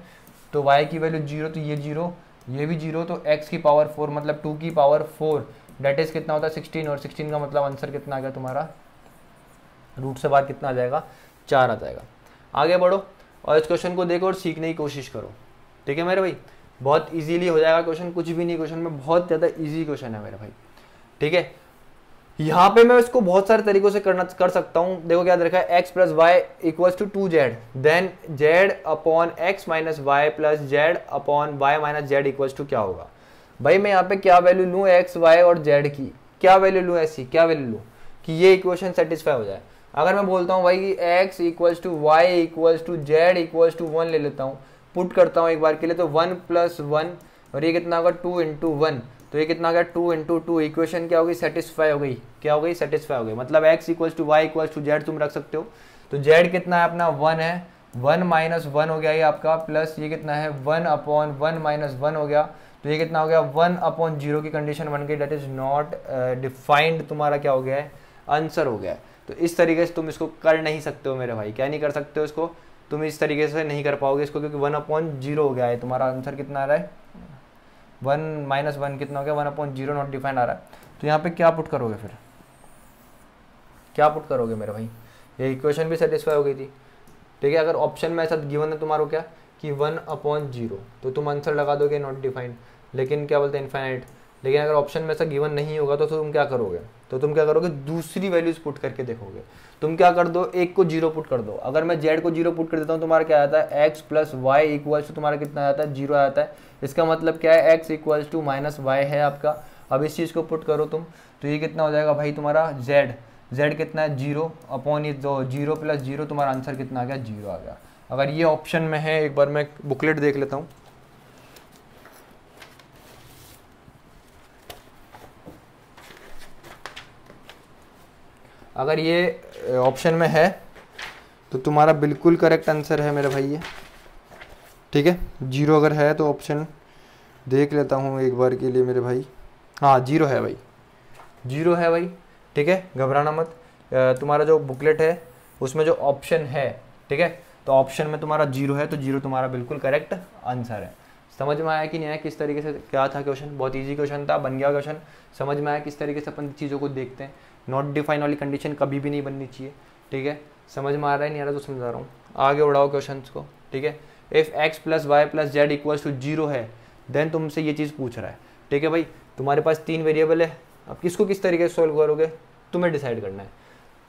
तो y की वैल्यू 0 तो ये 0, ये भी 0, तो x की पावर 4 मतलब 2 की पावर 4 डेट इज कितना होता है 16, और 16 का मतलब आंसर कितना आ गया तुम्हारा, रूट से बाहर कितना आ जाएगा 4 आ जाएगा। आगे बढ़ो और इस क्वेश्चन को देखो और सीखने की कोशिश करो। ठीक है मेरे भाई, बहुत इजीली हो जाएगा क्वेश्चन, कुछ भी नहीं क्वेश्चन में, बहुत ज़्यादा इजी क्वेश्चन है मेरे भाई। ठीक है, यहाँ पे मैं इसको बहुत सारे तरीकों से कर सकता हूँ। देखो क्या रखा है, x plus y equals to 2z, then z upon x minus y plus z upon y minus z equals to क्या होगा। भाई मैं यहाँ पे क्या वैल्यू लूँ x y और z की, क्या वैल्यू लूँ, ऐसी क्या वैल्यू लूँ कि ये इक्वेशन सेटिस्फाई हो जाए। अगर मैं बोलता हूँ भाई कि x equals to Y equals to z equals to 1 ले लेता हूँ, पुट करता हूँ एक बार के लिए, तो 1 प्लस 1 और ये कितना होगा 2 इंटू 1, तो ये कितना आ गया 2 इंटू 2, इक्वेशन क्या होगी सेटिस्फाई हो गई, क्या हो गई सेटिस्फाई हो गई। मतलब x equals to Y equals to z तुम रख सकते हो, तो z कितना है अपना 1 है, 1 माइनस 1 हो गया ये आपका, प्लस ये कितना है 1/1 माइनस 1 हो गया, तो ये कितना हो गया 1/0 की कंडीशन बन गई, डेट इज नॉट डिफाइंड, तुम्हारा क्या हो गया है आंसर हो गया है। तो इस तरीके से तुम इसको कर नहीं सकते हो मेरे भाई, क्या नहीं कर सकते हो इसको, तुम इस तरीके से नहीं कर पाओगे इसको, क्योंकि 1/0 हो गया है, तुम्हारा आंसर कितना आ रहा है 1 माइनस 1 कितना हो गया 1/0 नॉट डिफाइंड आ रहा है। तो यहाँ पे क्या पुट करोगे, फिर क्या पुट करोगे मेरे भाई, ये इक्वेशन भी सेटिस्फाई हो गई थी। ठीक है, अगर ऑप्शन में ऐसा गिवन है तुम्हारा क्या कि 1/0, तो तुम आंसर लगा दोगे नॉट डिफाइंड, लेकिन क्या बोलते हैं इनफाइनाइट। लेकिन अगर ऑप्शन में ऐसा गिवन नहीं होगा तो तुम क्या करोगे, तो तुम क्या करोगे दूसरी वैल्यूज पुट करके देखोगे। तुम क्या कर दो, एक को 0 पुट कर दो। अगर मैं z को 0 पुट कर देता हूँ तुम्हारा क्या आता है x plus y equals to तुम्हारा कितना आता है 0 आता है। इसका मतलब क्या है x equals to minus y है आपका। अब इस चीज़ को पुट करो तुम, तो ये कितना हो जाएगा भाई तुम्हारा z कितना है 0 अपॉन ये 0 प्लस 0, तुम्हारा आंसर कितना आ गया 0 आ गया। अगर ये ऑप्शन में है, एक बार मैं बुकलेट देख लेता हूँ। अगर ये ऑप्शन में है तो तुम्हारा बिल्कुल करेक्ट आंसर है मेरे भाई ये। ठीक है, 0 अगर है तो ऑप्शन देख लेता हूँ एक बार के लिए मेरे भाई। हाँ 0 है भाई, 0 है भाई। ठीक है, घबराना मत, तुम्हारा जो बुकलेट है उसमें जो ऑप्शन है, ठीक है, तो ऑप्शन में तुम्हारा 0 है, तो 0 तुम्हारा बिल्कुल करेक्ट आंसर है। समझ में आया कि नहीं आया, किस तरीके से क्या था क्वेश्चन, बहुत इजी क्वेश्चन था, बन गया क्वेश्चन। समझ में आया किस तरीके से अपन चीज़ों को देखते हैं। नॉट डिफाइन वाली कंडीशन कभी भी नहीं बननी चाहिए। ठीक है, समझ में आ रहा है नहीं आ रहा तो समझा रहा हूँ, आगे उड़ाओ क्वेश्चन को। ठीक है, if x plus y plus z equals to 0 है, देन तुमसे ये चीज़ पूछ रहा है। ठीक है भाई, तुम्हारे पास 3 वेरिएबल है, अब किसको किस तरीके से सॉल्व करोगे तुम्हें डिसाइड करना है।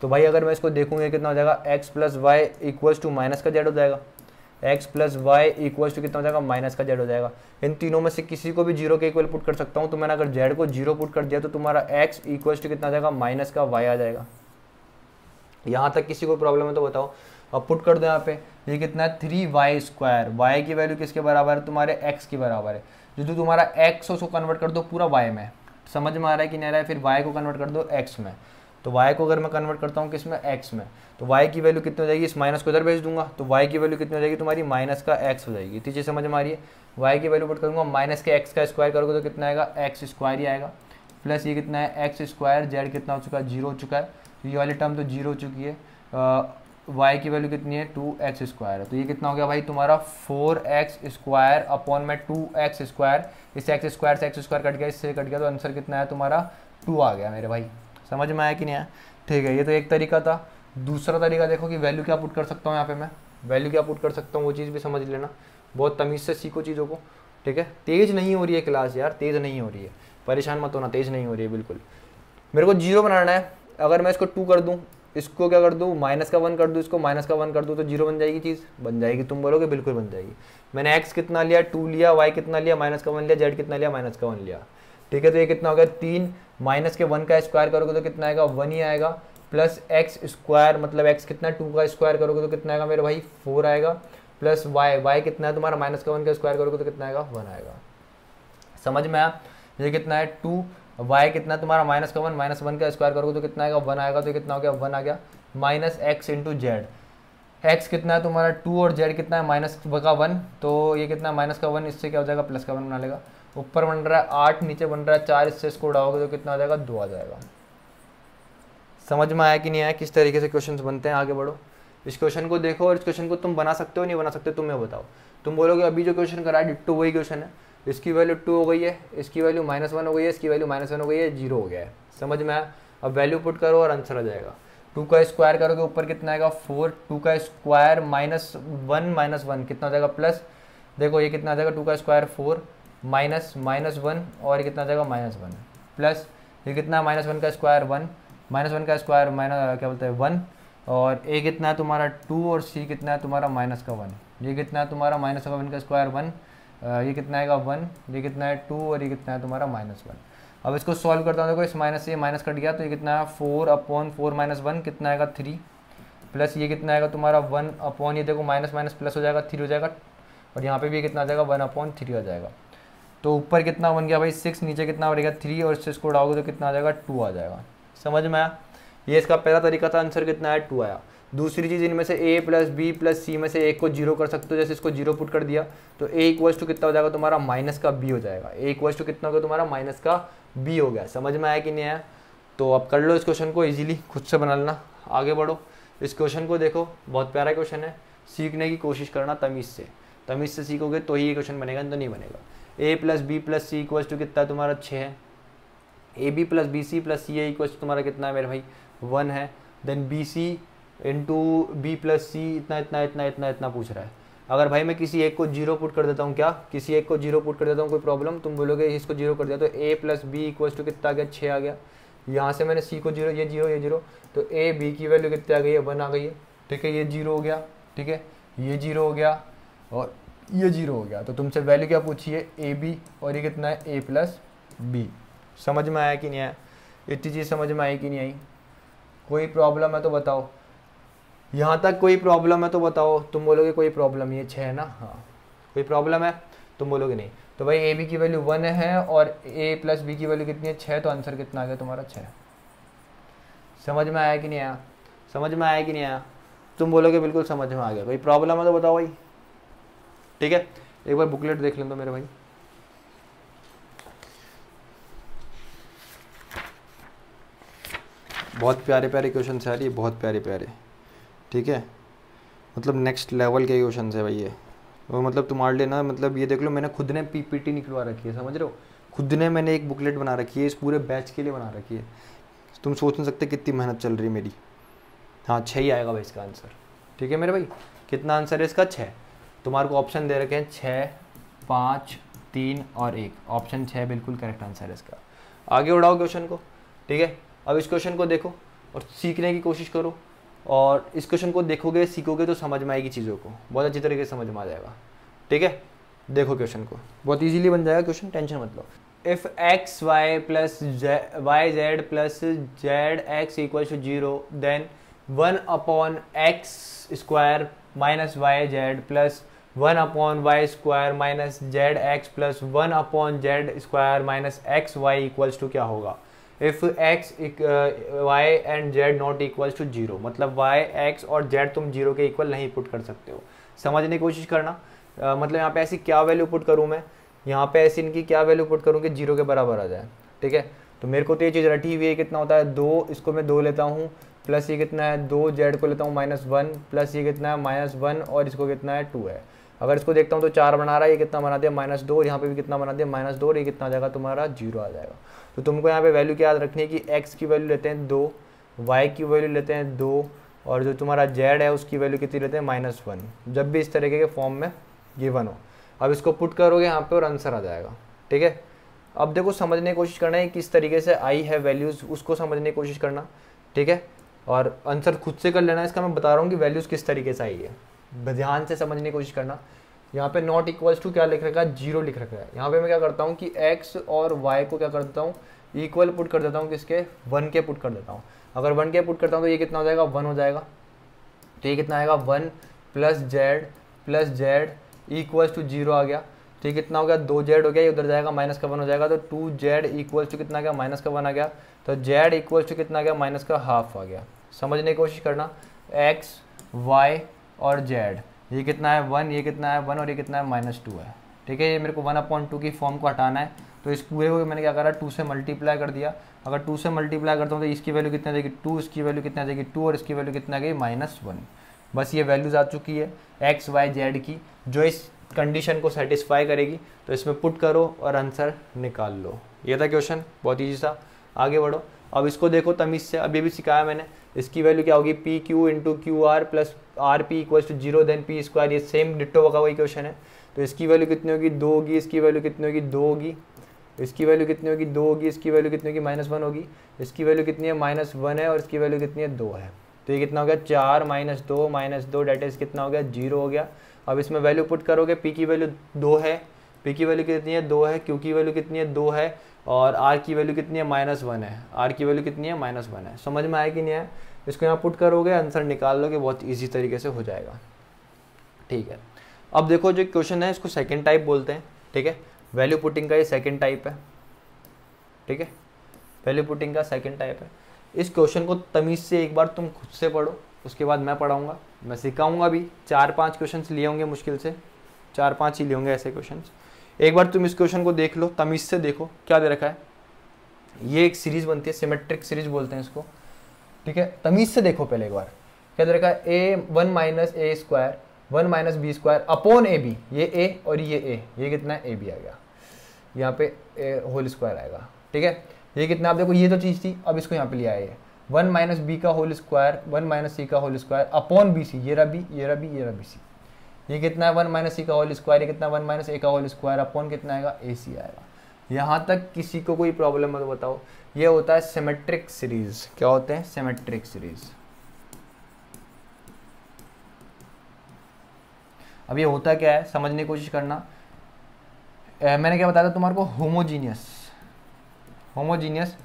तो भाई अगर मैं इसको देखूँगा कितना हो जाएगा x plus y equals to minus का जेड हो जाएगा। X plus y equal to कितना हो जाएगा, माइनस का जेड हो जाएगा। इन तीनों में से किसी को भी जीरो के इक्वल पुट कर सकता हूँ, तो मैंने अगर जेड को जीरो पुट कर दिया तो तुम्हारा एक्स इक्वल टू कितना आ जाएगा, माइनस का वाई आ जाएगा। यहाँ तक किसी को प्रॉब्लम है तो बताओ। अब पुट कर दो यहाँ पे, ये कितना है 3y²। वाई की वैल्यू किसके बराबर है, तुम्हारे x की बराबर है। जो तुम्हारा x उसको कन्वर्ट कर दो पूरा y में, समझ में आ रहा है कि नहीं आ रहा है। फिर y को कन्वर्ट कर दो x में, तो y को अगर मैं कन्वर्ट करता हूँ किस में, x में, तो y की वैल्यू कितनी हो जाएगी, इस माइनस को इधर भेज दूंगा तो y की वैल्यू कितनी हो जाएगी तुम्हारी, माइनस का x हो जाएगी। तो चीज़ समझ में आ रही है। y की वैल्यू पुट करूँगा, माइनस के x का स्क्वायर करोगे तो कितना आएगा, x² ही आएगा, प्लस ये कितना है x², जेड कितना हो चुका है, 0 हो चुका है, ये वाली टर्म तो 0 हो चुकी है। y की वैल्यू कितनी है, 2x² है, तो ये कितना हो गया भाई तुम्हारा 4x² अपॉन में 2x²। इस x² से x² कट गया, इससे कट गया, तो आंसर कितना है तुम्हारा 2 आ गया मेरे भाई। समझ में आया कि नहीं आया, ठीक है। ये तो एक तरीका था। दूसरा तरीका देखो कि वैल्यू क्या पुट कर सकता हूँ यहाँ पे मैं, वैल्यू क्या पुट कर सकता हूँ वो चीज़ भी समझ लेना, बहुत तमीज़ से सीखो चीज़ों को, ठीक है। तेज़ नहीं हो रही है क्लास यार, तेज़ नहीं हो रही है, परेशान मत होना, तेज़ नहीं हो रही है बिल्कुल। मेरे को 0 बनाना है, अगर मैं इसको 2 कर दूँ, इसको क्या कर दूँ, माइनस का 1 कर दूँ, इसको माइनस का 1 कर दूँ, तो 0 बन जाएगी चीज़, बन जाएगी। तुम बोलोगे बिल्कुल बन जाएगी। मैंने x कितना लिया, 2 लिया, y कितना लिया, माइनस का 1 लिया, z कितना लिया, माइनस का 1 लिया, ठीक है। तो ये कितना हो गया 3, माइनस के 1 का स्क्वायर करोगे तो कितना आएगा, 1 ही आएगा, प्लस x², मतलब x कितना, 2 का स्क्वायर करोगे तो कितना आएगा मेरे भाई, 4 आएगा, प्लस y कितना है तुम्हारा, माइनस का 1 का स्क्वायर करोगे तो कितना आएगा, 1 आएगा। समझ में आया। ये कितना है 2, y कितना तुम्हारा, माइनस का 1, माइनस 1 का स्क्वायर करोगे तो कितना आएगा, 1 आएगा, तो कितना हो गया, 1 आ गया, minus x into Z. x कितना है तुम्हारा 2 और z कितना है माइनस का 1, तो ये कितना है माइनस का 1, इससे क्या हो जाएगा, प्लस का 1 बना लेगा। ऊपर बन रहा है 8, नीचे बन रहा है 4, इससे इसको उड़ाओगे तो कितना आ जाएगा, 2 आ जाएगा। समझ में आया कि नहीं आया, किस तरीके से क्वेश्चंस बनते हैं। आगे बढ़ो, इस क्वेश्चन को देखो, और इस क्वेश्चन को तुम बना सकते हो नहीं बना सकते तुम्हें बताओ। तुम बोलोगे अभी जो क्वेश्चन करा है डिट्टो वही क्वेश्चन है, इसकी वैल्यू 2 हो गई है, इसकी वैल्यू -1 हो गई है, इसकी वैल्यू -1 हो गई है, 0 हो गया है। समझ में आया। अब वैल्यू पुट करो और आंसर आ जाएगा। 2 का स्क्वायर करोगे ऊपर कितना आएगा 4, 2 का स्क्वायर -1 कितना हो जाएगा, प्लस देखो ये कितना आ जाएगा, 2 का स्क्वायर 4 माइनस -1 और ये कितना आ जाएगा -1, प्लस ये कितना है -1 का स्क्वायर 1, -1 का स्क्वायर माइनस क्या बोलते हैं 1, और ए कितना है तुम्हारा 2 और सी कितना है तुम्हारा -1। ये कितना है तुम्हारा -1 का स्क्वायर 1, ये कितना आएगा 1, ये कितना है 2 और ये कितना है तुम्हारा -1। अब इसको सॉल्व करता हूँ, देखो इस माइनस से ये माइनस कट गया, तो ये कितना है 4/4 -1 कितना आएगा 3, प्लस ये कितना आएगा तुम्हारा 1 अपॉन, ये देखो माइनस माइनस प्लस हो जाएगा 3 हो जाएगा, और यहाँ पे भी कितना आ जाएगा 1/3 हो जाएगा। तो ऊपर कितना बन गया भाई 6, नीचे कितना बढ़ेगा 3, और इससे इसको उड़ाओगे तो कितना आ जाएगा 2 आ जाएगा। समझ में आया। ये इसका पहला तरीका था, आंसर कितना है 2 आया। दूसरी चीज़, इनमें से a प्लस बी प्लस सी में से एक को 0 कर सकते हो, जैसे इसको 0 पुट कर दिया तो a इक्वल्स टू कितना हो जाएगा तुम्हारा माइनस का b हो जाएगा। a इक्वल्स टू कितना हो गया तुम्हारा माइनस का b हो गया। समझ में आया कि नहीं आया। तो अब कर लो इस क्वेश्चन को इजीली, खुद से बना लेना। आगे बढ़ो, इस क्वेश्चन को देखो, बहुत प्यारा क्वेश्चन है, सीखने की कोशिश करना तमीज़ से सीखोगे तो ही ये क्वेश्चन बनेगा, नहीं तो नहीं बनेगा। a plus b plus c equals to कितना है तुम्हारा 6 है, a b plus b c plus c equals to तुम्हारा कितना है मेरे भाई 1 है। Then b c into b plus c इतना इतना इतना इतना इतना पूछ रहा है। अगर भाई मैं किसी एक को 0 पुट कर देता हूँ, क्या किसी एक को 0 पुट कर देता हूँ, कोई प्रॉब्लम, तुम बोलोगे इसको 0 कर दिया तो a plus b equals to कितना आ गया 6 आ गया। यहाँ से मैंने c को 0, ये 0 ये 0, तो a b की वैल्यू कितनी आ गई है 1 आ गई है। ठीक है, ये 0 हो गया, ठीक है, ये 0 हो गया और ये 0 हो गया। तो तुमसे वैल्यू क्या पूछी है ए बी, और ये कितना है a प्लस बी। समझ में आया कि नहीं आया, इतनी चीज़ समझ में आई कि नहीं आई। कोई प्रॉब्लम है तो बताओ, यहाँ तक कोई प्रॉब्लम है तो बताओ। तुम बोलोगे कोई प्रॉब्लम, ये 6 है ना, हाँ कोई प्रॉब्लम है, तुम बोलोगे नहीं। तो भाई ए बी की वैल्यू 1 है और a प्लस बी की वैल्यू कितनी है 6, तो आंसर कितना आ गया तुम्हारा 6। समझ में आया कि नहीं आया, समझ में आया कि नहीं आया। तुम बोलोगे बिल्कुल समझ में आ गया। कोई प्रॉब्लम है तो बताओ भाई। ठीक है, एक बार बुकलेट देख लें तो मेरे भाई। बहुत प्यारे प्यारे क्वेश्चन है यार ये, बहुत प्यारे प्यारे। ठीक है, मतलब नेक्स्ट लेवल के क्वेश्चन है भाई ये। और मतलब तुम्हारे लिए ना, मतलब ये देख लो, मैंने खुद ने पीपीटी निकलवा रखी है, समझ रहे हो, खुद ने मैंने एक बुकलेट बना रखी है, इस पूरे बैच के लिए बना रखी है। तुम सोच नहीं सकते कितनी मेहनत चल रही है मेरी। हाँ 6 ही आएगा भाई इसका आंसर। ठीक है मेरे भाई, कितना आंसर है इसका 6। तुम्हारे को ऑप्शन दे रखे हैं 6, 5, 3 और 1। ऑप्शन 6 बिल्कुल करेक्ट आंसर है इसका। आगे उड़ाओ क्वेश्चन को। ठीक है, अब इस क्वेश्चन को देखो और सीखने की कोशिश करो। और इस क्वेश्चन को देखोगे सीखोगे तो समझ में आएगी चीज़ों को, बहुत अच्छी तरीके से समझ में आ जाएगा। ठीक है, देखो क्वेश्चन को, बहुत इजीली बन जाएगा क्वेश्चन, टेंशन मत लो। If x y plus y z plus z x equal to 0 then 1/x² minus y z plus 1/y² minus z x plus 1/z² minus x y equals to क्या होगा। If x y and z not equals to 0, मतलब y x और z तुम 0 के equal नहीं put कर सकते हो। समझने की कोशिश करना, मतलब यहाँ पे ऐसी क्या वैल्यू पुट करूँ मैं, यहाँ पे ऐसी इनकी क्या वैल्यू पुट करूँ कि 0 के बराबर आ जाए। ठीक है, तो मेरे को तो ये चीज़ रटी हुई है, कितना होता है 2, इसको मैं 2 लेता हूँ, प्लस ये कितना है 2, z को लेता हूँ -1, प्लस ये कितना है -1 और इसको कितना है 2 है। अगर इसको देखता हूँ तो 4 बना रहा है, ये कितना बना दिया -2, और यहाँ पे भी कितना बना दिया -2, और ये कितना आ जाएगा तुम्हारा 0 आ जाएगा। तो तुमको यहाँ पे वैल्यू क्या याद रखनी है कि x की वैल्यू लेते हैं 2, y की वैल्यू लेते हैं 2, और जो तुम्हारा z है उसकी वैल्यू कितनी लेते हैं -1, जब भी इस तरीके के फॉर्म में गिवन हो। अब इसको पुट करोगे यहाँ पे और आंसर आ जाएगा। ठीक है, अब देखो समझने की कोशिश करना है किस तरीके से आई है वैल्यूज़, उसको समझने की कोशिश करना। ठीक है, और आंसर खुद से कर लेना, इसका मैं बता रहा हूँ कि वैल्यूज़ किस तरीके से आई है, ध्यान से समझने की कोशिश करना। यहाँ पे नॉट इक्वल्स टू क्या लिख रखा है, 0 लिख रखा है। यहाँ पे मैं क्या करता हूँ कि x और y को क्या कर देता हूँ, इक्वल पुट कर देता हूँ, किसके 1 के पुट कर देता हूँ। अगर 1 के पुट करता हूँ तो ये कितना हो जाएगा 1 हो जाएगा। तो ये कितना आएगा 1 प्लस जेड इक्वल्स टू 0 आ गया। तो ये कितना हो गया 2z हो गया, ये उधर जाएगा माइनस का 1 हो जाएगा, तो 2z इक्वल्स टू कितना आ गया -1 आ गया। तो z इक्वल्स टू कितना आ गया -1/2 आ गया। समझने की कोशिश करना, x y और z, ये कितना है 1, ये कितना है 1 और ये कितना है -2 है। ठीक है, ये मेरे को 1/2 की फॉर्म को हटाना है, तो इस पूरे को मैंने क्या करा 2 से मल्टीप्लाई कर दिया। अगर 2 से मल्टीप्लाई करता हूँ तो इसकी वैल्यू कितनी आ जाएगी 2, इसकी वैल्यू कितनी आ जाएगी 2 और इसकी वैल्यू कितना आ गई -1। बस ये वैल्यूज़ आ चुकी है x y z की, जो इस कंडीशन को सेटिस्फाई करेगी। तो इसमें पुट करो और आंसर निकाल लो। ये था क्वेश्चन, बहुत ईजी सा। आगे बढ़ो, अब इसको देखो तमीज़ से, अभी भी सिखाया मैंने। इसकी वैल्यू क्या होगी p q into q r plus r p equals to 0 then p square, ये सेम डिट्टो का वही क्वेश्चन है। तो इसकी वैल्यू कितनी होगी 2 होगी, इसकी वैल्यू कितनी होगी 2 होगी, इसकी वैल्यू कितनी होगी 2 होगी, इसकी वैल्यू कितनी होगी -1 होगी, इसकी वैल्यू कितनी है -1 है और इसकी वैल्यू कितनी है 2 है। तो ये कितना हो गया 4 - 2 डेट इज कितना हो गया 0 हो गया। अब इसमें वैल्यू पुट करोगे, पी की वैल्यू 2 है, पी की वैल्यू कितनी है 2 है, क्यू की वैल्यू कितनी है 2 है, और आर की वैल्यू कितनी है -1 है, आर की वैल्यू कितनी है -1 है। समझ में आया कि नहीं आया? इसको यहाँ पुट करोगे आंसर निकाल लोगे, बहुत ईजी तरीके से हो जाएगा। ठीक है, अब देखो जो क्वेश्चन है इसको सेकंड टाइप बोलते हैं। ठीक है, वैल्यू पुटिंग का ये सेकंड टाइप है। ठीक है, वैल्यू पुटिंग का सेकंड टाइप है। इस क्वेश्चन को तमीज़ से एक बार तुम खुद से पढ़ो, उसके बाद मैं पढ़ाऊँगा, मैं सिखाऊंगा भी। 4-5 क्वेश्चन लिए होंगे, मुश्किल से 4-5 ही लिए होंगे ऐसे क्वेश्चन। एक बार तुम इस क्वेश्चन को देख लो, तमीज़ से देखो क्या दे रखा है। ये एक सीरीज बनती है, सिमेट्रिक सीरीज बोलते हैं इसको। ठीक है, तमीज़ से देखो पहले एक बार क्या दे रखा है, a1 - a² 1 - b² upon ab, ये a और ये a, ये कितना है ab आ गया, यहाँ पे होल स्क्वायर आएगा। ठीक है, ये कितना, आप देखो ये तो चीज़ थी, अब इसको यहाँ पे लिया है 1 - b का होल स्क्वायर 1 - c का होल स्क्वायर अपॉन bc, ये रहा b, ये रहा b, ये रहा bc। ये कितना है 1 - c का होल स्क्वायर, ये कितना 1 - a का होल स्क्वायर अपॉन कितना आएगा ac आएगा। यहाँ तक किसी को कोई प्रॉब्लम है तो बताओ। ये होता है सिमेट्रिक सीरीज। क्या होते हैं? Symmetric series. अब ये होता क्या है समझने की कोशिश करना। मैंने क्या बताया था तुम्हारे को, होमोजीनियस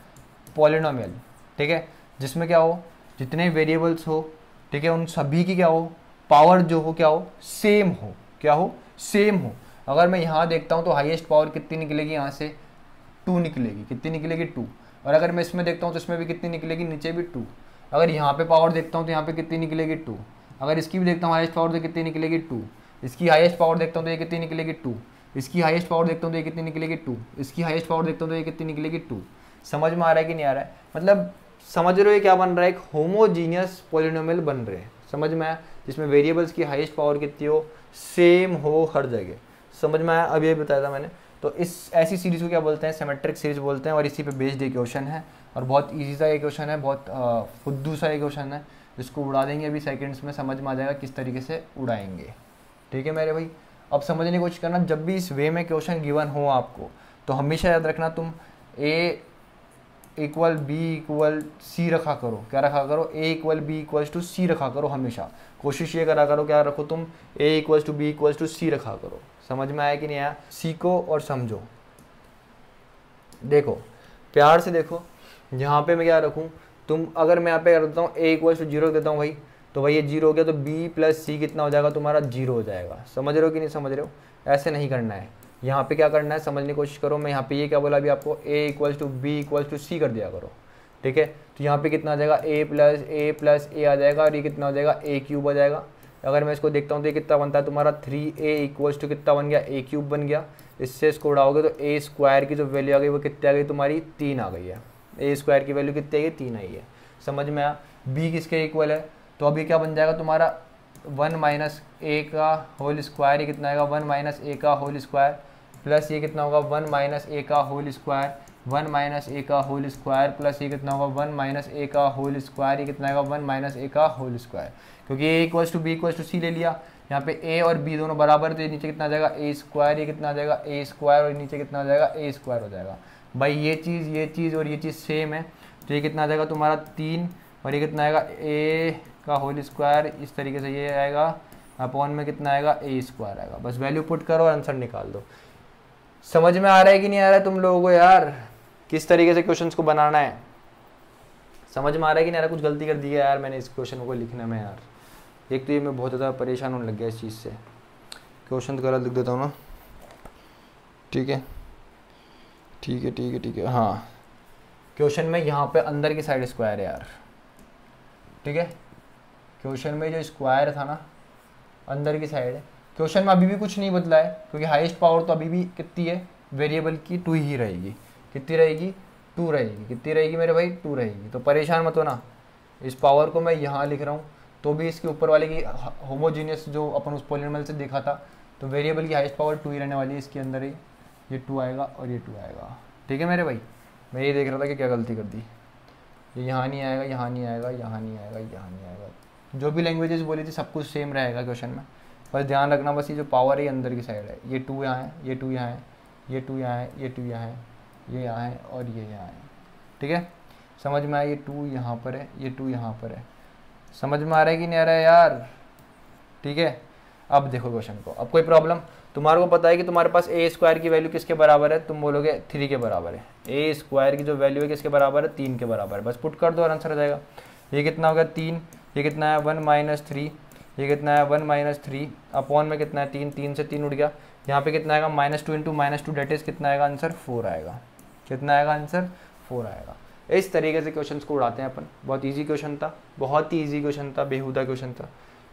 पॉलिनोमियल। ठीक है, जिसमें क्या हो, जितने वेरिएबल्स हो, ठीक है, उन सभी की क्या हो, पावर जो हो क्या हो, सेम हो। क्या हो? सेम हो। अगर मैं यहाँ देखता हूँ तो हाईएस्ट पावर कितनी निकलेगी, यहाँ से 2 निकलेगी। कितनी निकलेगी? 2। और अगर मैं इसमें देखता हूँ तो इसमें भी कितनी निकलेगी, नीचे भी 2। अगर यहाँ पे पावर देखता हूँ तो यहाँ पे कितनी निकलेगी, 2। अगर इसकी भी देखता हूँ हाईएस्ट पावर तो कितनी निकलेगी, 2। इसकी हाईएस्ट पावर देखता हूँ तो ये कितनी निकलेगी, 2। इसकी हाईएस्ट पावर देखता हूँ तो ये कितनी निकलेगी, 2। इसकी हाईएस्ट पावर देखता हूँ तो ये कितनी निकलेगी, 2। समझ में आ रहा है कि नहीं आ रहा है? मतलब समझ रहे हो ये क्या बन रहा है, एक होमोजीनियस पॉलिनोमियल बन रहे हैं। समझ में आया? जिसमें वेरिएबल्स की हाईएस्ट पावर कितनी हो, सेम हो हर जगह। समझ में आया? अब ये बताया था मैंने। तो इस ऐसी सीरीज़ को क्या बोलते हैं, सिमेट्रिक सीरीज बोलते हैं। और इसी पे बेस्ड ये क्वेश्चन है, और बहुत ईजी सा ये क्वेश्चन है, बहुत फुद्दू सा ये क्वेश्चन है। इसको उड़ा देंगे अभी सेकंड्स में, समझ में आ जाएगा किस तरीके से उड़ाएंगे। ठीक है मेरे भाई, अब समझने की कोशिश करना। जब भी इस वे में क्वेश्चन गिवन हो आपको, तो हमेशा याद रखना तुम इक्वल बी इक्वल सी रखा करो। क्या रखा करो? ए equal B equals to c रखा करो हमेशा। कोशिश ये करा करो, क्या रखो तुम? A equals to b equals to c रखा करो। समझ में आया कि नहीं आया? सीखो और समझो। देखो प्यार से देखो, यहाँ पे मैं क्या रखूँ? तुम अगर मैं यहाँ पे कर देता हूँ ए इक्वल्स टू जीरो देता हूँ भाई, तो भाई ये जीरो हो गया, तो बी प्लस सी कितना हो जाएगा तुम्हारा? जीरो हो जाएगा। समझ रहे हो कि नहीं समझ रहे हो? ऐसे नहीं करना है। यहाँ पे क्या करना है समझने की कोशिश करो। मैं यहाँ पे ये क्या बोला अभी आपको? A equals to b equals to c कर दिया करो, ठीक है। तो यहाँ पे कितना आ जाएगा? ए प्लस ए आ जाएगा, और ये कितना हो जाएगा? ए क्यूब आ जाएगा। अगर मैं इसको देखता हूँ तो ये कितना बनता है तुम्हारा? 3a इक्वल्स टू कितना बन गया? ए क्यूब बन गया। इससे इसको उड़ाओगे तो ए स्क्वायर की जो वैल्यू आ गई वो कितनी आ गई तुम्हारी? 3 आ गई है। ए स्क्वायर की वैल्यू कितनी आई? 3 आई है। समझ में आया? बी किसके इक्वल है? तो अभी क्या बन जाएगा तुम्हारा? 1 माइनस ए का होल स्क्वायर, ये कितना आएगा? 1 माइनस ए का होल स्क्वायर, प्लस ये कितना होगा? 1 माइनस ए का होल स्क्वायर, 1 माइनस ए का होल स्क्वायर, प्लस ये कितना होगा? 1 माइनस ए का होल स्क्वायर, ये कितना आएगा? 1 माइनस ए का होल स्क्वायर। क्योंकि a equals to b equals to c ले लिया, यहाँ पे ए और बी दोनों बराबर, तो ये नीचे कितना आ जाएगा? ए स्क्वायर, ये कितना आ जाएगा? ए स्क्वायर, और नीचे कितना आ जाएगा? ए स्क्वायर हो जाएगा। भाई ये चीज़ और ये चीज़ सेम है, तो ये कितना आ जाएगा तुम्हारा? 3, और ये कितना आएगा? ए का होल स्क्वायर, इस तरीके से ये आएगा, अपॉन में कितना आएगा? ए स्क्वायर आएगा। बस वैल्यू पुट करो और आंसर निकाल दो। समझ में आ रहा है कि नहीं आ रहा है तुम लोगों को यार, किस तरीके से क्वेश्चंस को बनाना है? समझ में आ रहा है कि नहीं आ रहा? कुछ गलती कर दी है यार मैंने इस क्वेश्चन को लिखने में यार। एक तो ये मैं बहुत ज़्यादा परेशान होने लग गया इस चीज़ से। क्वेश्चन तो गलत लिख देता हूँ ना, ठीक है ठीक है ठीक है ठीक है। हाँ, क्वेश्चन में यहाँ पे अंदर की साइड स्क्वायर है यार, ठीक है। क्वेश्चन में जो स्क्वायर था ना अंदर की साइड है। क्वेश्चन में अभी भी कुछ नहीं बदला है, क्योंकि हाईएस्ट पावर तो अभी भी कितनी है? वेरिएबल की 2 ही रहेगी। कितनी रहेगी? 2 रहेगी। कितनी रहेगी मेरे भाई? 2 रहेगी। तो परेशान मत हो ना, इस पावर को मैं यहाँ लिख रहा हूँ, तो भी इसके ऊपर वाले की होमोजीनियस जो अपन उस पॉलिनोमियल से देखा था, तो वेरिएबल की हाईएस्ट पावर 2 ही रहने वाली है इसके अंदर ही। ये 2 आएगा और ये 2 आएगा, ठीक है मेरे भाई। मैं ये देख रहा था कि क्या गलती कर दी। ये यहाँ नहीं आएगा, यहाँ नहीं आएगा, यहाँ नहीं आएगा, यहाँ नहीं आएगा। जो भी लैंग्वेजेस बोली थी सब कुछ सेम रहेगा क्वेश्चन में, बस ध्यान रखना बस ये जो पावर है ये अंदर की साइड है। ये 2 यहाँ है, ये 2 यहाँ है, ये 2 यहाँ है, ये 2 यहाँ है, ये यहाँ है और ये यहाँ है, ठीक है। समझ में आया? ये 2 यहाँ पर है, ये 2 यहाँ पर है। समझ में आ रहा है कि नहीं आ रहा है यार? ठीक है। अब देखो क्वेश्चन को, अब कोई प्रॉब्लम? तुम्हारे को पता है कि तुम्हारे पास ए स्क्वायर की वैल्यू किसके बराबर है? तुम बोलोगे 3 के बराबर है। ए स्क्वायर की जो वैल्यू है किसके बराबर है? 3 के बराबर है। बस पुट कर दो और आंसर आ जाएगा। ये कितना हो गया? 3। ये कितना है? 1 माइनस 3। ये कितना है? 1 माइनस 3 अपॉन में कितना है? 3। 3 से 3 उड़ गया। यहाँ पे कितना आएगा? -2 इंटू -2 डेट इज कितना आएगा? आंसर 4 आएगा। कितना आएगा? आंसर 4 आएगा। इस तरीके से क्वेश्चंस को उड़ाते हैं अपन। बहुत इजी क्वेश्चन था, बहुत ही इजी क्वेश्चन था, बेहुदा क्वेश्चन था।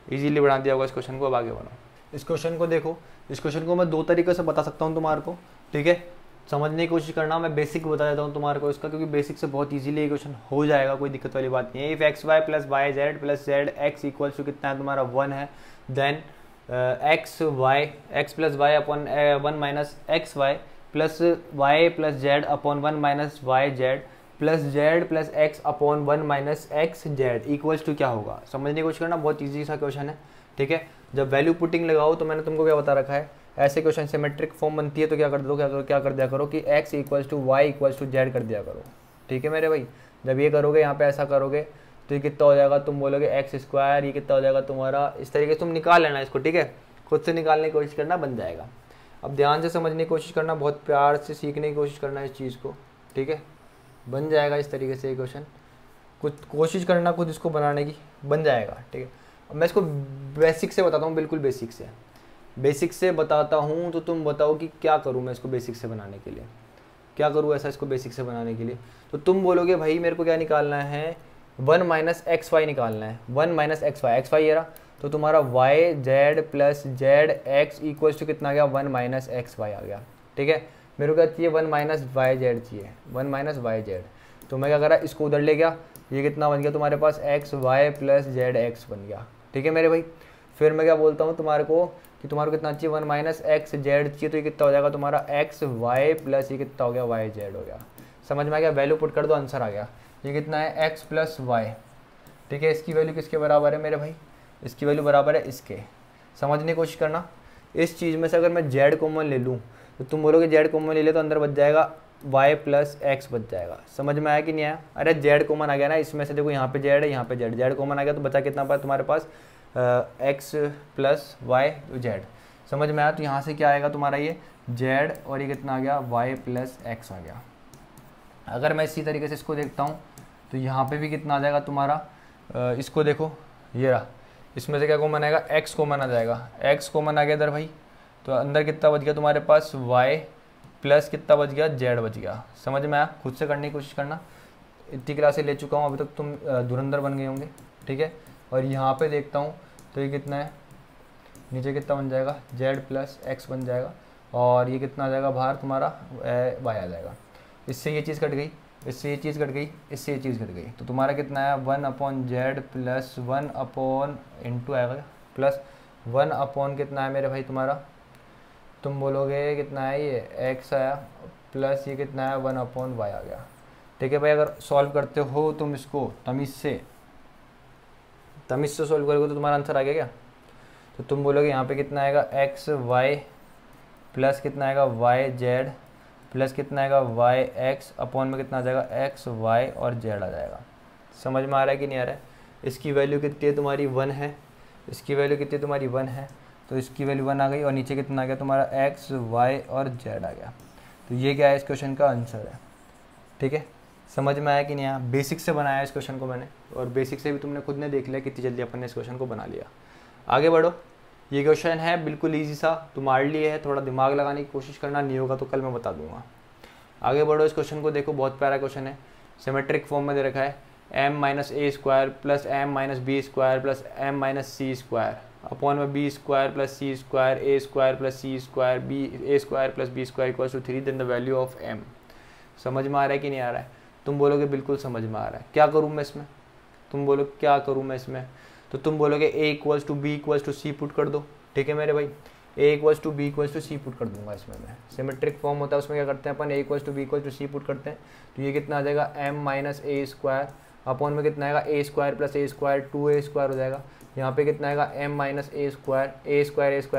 इजीली बना दिया होगा इस क्वेश्चन को। अब आगे बढ़ो। इस क्वेश्चन को देखो, इस क्वेश्चन को मैं 2 तरीके से बता सकता हूँ तुम्हारे को, ठीक है। समझने की कोशिश करना, मैं बेसिक बता देता हूँ तुम्हारे को इसका, क्योंकि बेसिक से बहुत इजीली ये क्वेश्चन हो जाएगा, कोई दिक्कत वाली बात नहीं है। If x y plus y z plus z x equals to कितना है तुम्हारा? 1 है, then x plus y upon 1 minus x y plus y plus z upon 1 minus y z plus z plus x upon 1 minus x z equals to क्या होगा? समझने की कोशिश करना, बहुत ईजी सा क्वेश्चन है, ठीक है। जब वैल्यू पुटिंग लगाओ तो मैंने तुमको क्या बता रखा है, ऐसे क्वेश्चन सिमेट्रिक फॉर्म बनती है तो क्या कर दो, क्या कर दिया करो कि x equals to Y equals to z कर दिया करो, ठीक है मेरे भाई। जब ये करोगे, यहाँ पे ऐसा करोगे तो ये कितना हो जाएगा? तुम बोलोगे एक्स स्क्वायर, ये कितना हो जाएगा तुम्हारा? इस तरीके से तुम निकाल लेना इसको, ठीक है। खुद से निकालने की कोशिश करना, बन जाएगा। अब ध्यान से समझने की कोशिश करना, बहुत प्यार से सीखने की कोशिश करना इस चीज़ को, ठीक है। बन जाएगा इस तरीके से ये क्वेश्चन, कुछ कोशिश करना खुद इसको बनाने की, बन जाएगा, ठीक है। अब मैं इसको बेसिक से बताता हूँ, बिल्कुल बेसिक से बताता हूँ, तो तुम बताओ कि क्या करूँ मैं इसको बेसिक से बनाने के लिए, क्या करूँ ऐसा इसको बेसिक से बनाने के लिए। तो तुम बोलोगे भाई मेरे को क्या निकालना है? 1 माइनस एक्स वाई निकालना है। 1 माइनस एक्स वाई ये रहा, तो तुम्हारा y z plus z x equals to कितना आ गया? 1 माइनस एक्स वाई आ गया, ठीक है। मेरे को क्या चाहिए? 1 माइनस वाई जेड चाहिए, 1 माइनस वाई जेड। तो मैं क्या करा, इसको उधर ले गया, ये कितना बन गया तुम्हारे पास? X y plus z x बन गया, ठीक है मेरे भाई। फिर मैं क्या बोलता हूँ तुम्हारे को कि तुम्हारे को कितना चाहिए? 1 माइनस एक्स जेड चाहिए, तो ये कितना हो जाएगा तुम्हारा? एक्स वाई प्लस ये कितना हो गया? वाई जेड हो गया। समझ में आ गया? वैल्यू पुट कर दो, आंसर आ गया। ये कितना है? एक्स प्लस वाई, ठीक है। इसकी वैल्यू किसके बराबर है मेरे भाई? इसकी वैल्यू बराबर है इसके। समझने की कोशिश करना, इस चीज़ में से अगर मैं जेड कॉमन ले लूँ तो तुम बोलोगे जेड कॉमन ले ले तो अंदर बच जाएगा वाई प्लस एक्स बच जाएगा। समझ में आया कि नहीं आया? अरे जेड कॉमन आ गया ना इसमें से, देखो यहाँ पे जेड है, यहाँ पे जेड, जेड कॉमन आ गया तो बचा कितना पास तुम्हारे पास एक्स प्लस वाई जेड। समझ में आया? तो यहाँ से क्या आएगा तुम्हारा ये जेड और ये कितना आ गया वाई प्लस एक्स आ गया। अगर मैं इसी तरीके से इसको देखता हूँ तो यहाँ पे भी कितना आ जाएगा तुम्हारा, इसको देखो ये रहा, इसमें से क्या कॉमन आएगा, एक्स कॉमन आ जाएगा, एक्स कॉमन आ गया इधर भाई, तो अंदर कितना बच गया तुम्हारे पास वाई प्लस कितना बच गया जेड बच गया। समझ में आया? खुद से करने की कोशिश करना, इतनी क्लासें ले चुका हूँ अभी तक, तुम धुरंधर बन गए होंगे। ठीक है, और यहाँ पे देखता हूँ तो ये कितना है, नीचे कितना बन जाएगा जेड प्लस एक्स बन जाएगा, और ये कितना आ जाएगा बाहर तुम्हारा वाई आ जाएगा। इससे ये चीज़ कट गई, इससे ये चीज़ कट गई, इससे ये चीज़ कट गई, तो तुम्हारा कितना आया 1/z प्लस 1 इंटू आएगा प्लस 1 कितना है मेरे भाई तुम्हारा, तुम बोलोगे कितना है ये x आया प्लस ये कितना है 1/y आ गया। ठीक है भाई, अगर सॉल्व करते हो तुम इसको तमीज़ से सॉल्व करोगे तो तुम्हारा आंसर आ गया क्या? तो तुम बोलोगे यहाँ पे कितना आएगा एक्स वाई प्लस कितना आएगा वाई जेड प्लस कितना आएगा वाई एक्स अपॉन में कितना आ जाएगा एक्स वाई और जेड आ जाएगा। समझ में आ रहा है कि नहीं आ रहा है? इसकी वैल्यू कितनी है तुम्हारी 1 है, इसकी वैल्यू कितनी तुम्हारी 1 है, तो इसकी वैल्यू 1 आ गई, और नीचे कितना आ गया तुम्हारा एक्स वाई और जेड आ गया। तो ये क्या है, इस क्वेश्चन का आंसर है। ठीक है, समझ में आया कि नहीं आया? बेसिक से बनाया इस क्वेश्चन को मैंने, और बेसिक से भी तुमने खुद ने देख लिया कितनी जल्दी अपन ने इस क्वेश्चन को बना लिया। आगे बढ़ो, ये क्वेश्चन है बिल्कुल ईजी सा, तुम्हारे लिए है, थोड़ा दिमाग लगाने की कोशिश करना, नहीं होगा तो कल मैं बता दूंगा। आगे बढ़ो, इस क्वेश्चन को देखो, बहुत प्यारा क्वेश्चन है, सिमेट्रिक फॉर्म में दे रखा है m minus a square plus m minus b square plus m minus c square upon में b square plus c square a square plus c square b a square plus b square equals to 3, then the value of m। समझ में आ रहा है कि नहीं आ रहा है? तुम बोलोगे बिल्कुल समझ में आ रहा है। क्या करूँ मैं इसमें? तुम बोलो क्या करूँ मैं इसमें? तो तुम बोलोगे a equals to b equals to c put कर दो। ठीक है मेरे भाई, a equals to b equals to c put कर दूंगा इसमें मैं। सिमेट्रिक फॉर्म होता है उसमें क्या करते हैं अपन, a equals to b equals to c put करते हैं, तो ये कितना आ जाएगा m minus a square upon में कितना आएगा a square plus a square 2a square हो जाएगा। यहाँ पे कितना आएगा m माइनस ए स्क्वायर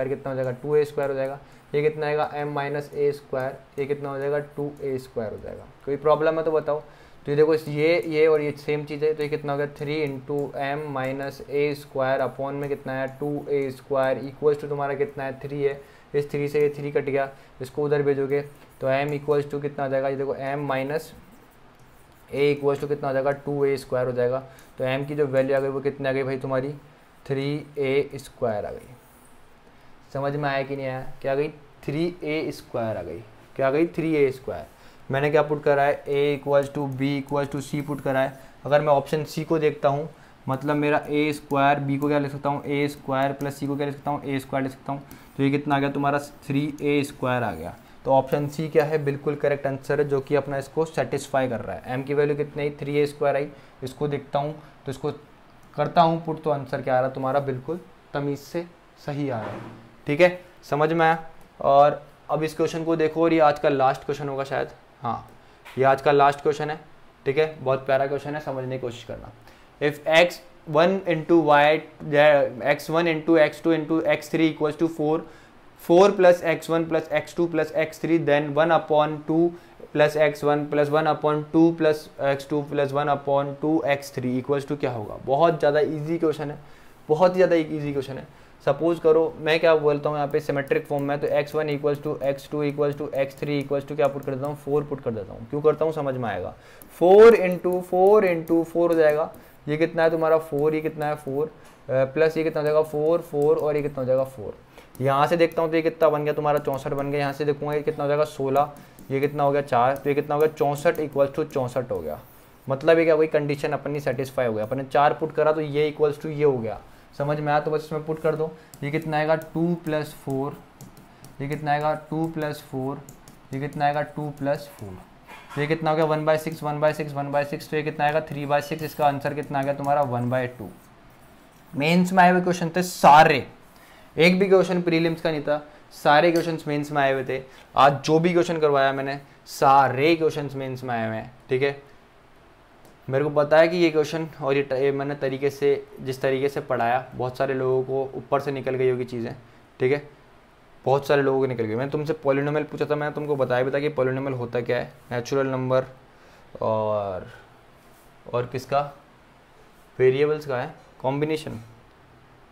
कितना हो जाएगा 2a स्क्वायर हो जाएगा। ये कितना आएगा m माइनस ए स्क्वायर, ये कितना हो जाएगा 2a स्क्वायर हो जाएगा। कोई प्रॉब्लम है तो बताओ। तो ये देखो ये और ये सेम चीज़ है, तो ये कितना हो गया 3 into M minus a square upon में कितना है 2a स्क्वायर इक्वल्स टू तुम्हारा कितना है 3 है। इस 3 से ये 3 कट गया, इसको उधर भेजोगे तो m इक्वल्स टू कितना आ जाएगा, ये देखो m minus a equals to कितना आ जाएगा 2a स्क्वायर हो जाएगा। तो m की जो वैल्यू आ गई वो कितनी आ गई भाई तुम्हारी 3a स्क्वायर आ गई। समझ में आया कि नहीं आया? क्या आ गई 3a स्क्वायर आ गई। क्या आ गई 3a स्क्वायर। मैंने क्या पुट करा है, a equals to b equals to c put करा है। अगर मैं ऑप्शन सी को देखता हूँ, मतलब मेरा a स्क्वायर, b को क्या लिख सकता हूँ a स्क्वायर प्लस सी को क्या लिख सकता हूँ a स्क्वायर लिख सकता हूँ, तो ये कितना आ गया तुम्हारा 3a स्क्वायर आ गया। तो ऑप्शन सी क्या है, बिल्कुल करेक्ट आंसर है, जो कि अपना इसको सेटिस्फाई कर रहा है। m की वैल्यू कितनी आई 3a स्क्वायर आई, इसको देखता हूँ तो इसको करता हूँ पुट, तो आंसर क्या आ रहा है तुम्हारा बिल्कुल तमीज़ से सही आ रहा है। ठीक है, समझ में आया? और अब इस क्वेश्चन को देखो, और ये आज का लास्ट क्वेश्चन होगा शायद, हाँ ये आज का लास्ट क्वेश्चन है। ठीक है, बहुत प्यारा क्वेश्चन है, समझने की कोशिश करना। If x1 into y x1 into x2 into x3 equals to 4 plus x1 plus x2 plus x3 then 1/2 plus x1 plus 1/2 plus x2 plus 1/2 x3 equals to क्या होगा। बहुत ज़्यादा ईजी क्वेश्चन है, बहुत ही ज़्यादा ईजी क्वेश्चन है। Suppose करो मैं क्या बोलता हूँ यहाँ पे सिमेट्रिक फॉर्म में, तो x1 equals to x2 equals to x3 equals to क्या पुट कर देता हूँ 4 पुट कर देता हूँ। क्यों करता हूँ समझ में आएगा। 4 इंटू 4 हो जाएगा, ये कितना है तुम्हारा 4, ये कितना है 4 प्लस ये कितना हो जाएगा 4 और ये कितना हो जाएगा 4। यहाँ से देखता हूँ तो ये कितना बन गया तुम्हारा 64 बन गया। यहाँ से देखूँगा ये कितना हो जाएगा 16, ये कितना हो गया 4, तो ये कितना हो गया 64 इक्वल्स टू 64 हो गया। मतलब ये क्या, कोई कंडीशन अपनी सेटिस्फाई हो गया, अपने 4 पुट करा तो ये इक्वल्स टू ये हो गया। समझ में आया? तो बस इसमें पुट कर दो, ये कितना आएगा 2 प्लस 4, ये कितना आएगा 2 प्लस 4, ये कितना आएगा 2 प्लस 4, तो ये कितना हो गया 1/6 1/6 1/6, तो ये कितना आएगा 3/6। इसका आंसर कितना आ गया तुम्हारा 1/2। मेंस में आए हुए क्वेश्चन थे सारे, एक भी क्वेश्चन प्रीलिम्स का नहीं था, सारे क्वेश्चन मेंस में आए हुए थे। आज जो भी क्वेश्चन करवाया मैंने सारे क्वेश्चन मेंस में आए हुए हैं। ठीक है, मेरे को पता है कि ये क्वेश्चन और ये मैंने तरीके से जिस तरीके से पढ़ाया बहुत सारे लोगों को ऊपर से निकल गई होगी चीज़ें। ठीक है, बहुत सारे लोगों के निकल गए। मैंने तुमसे पॉलिनोमियल पूछा था, मैंने तुमको बताया भी था कि पॉलिनोमियल होता क्या है, नेचुरल नंबर और किसका, वेरिएबल्स का है कॉम्बिनेशन।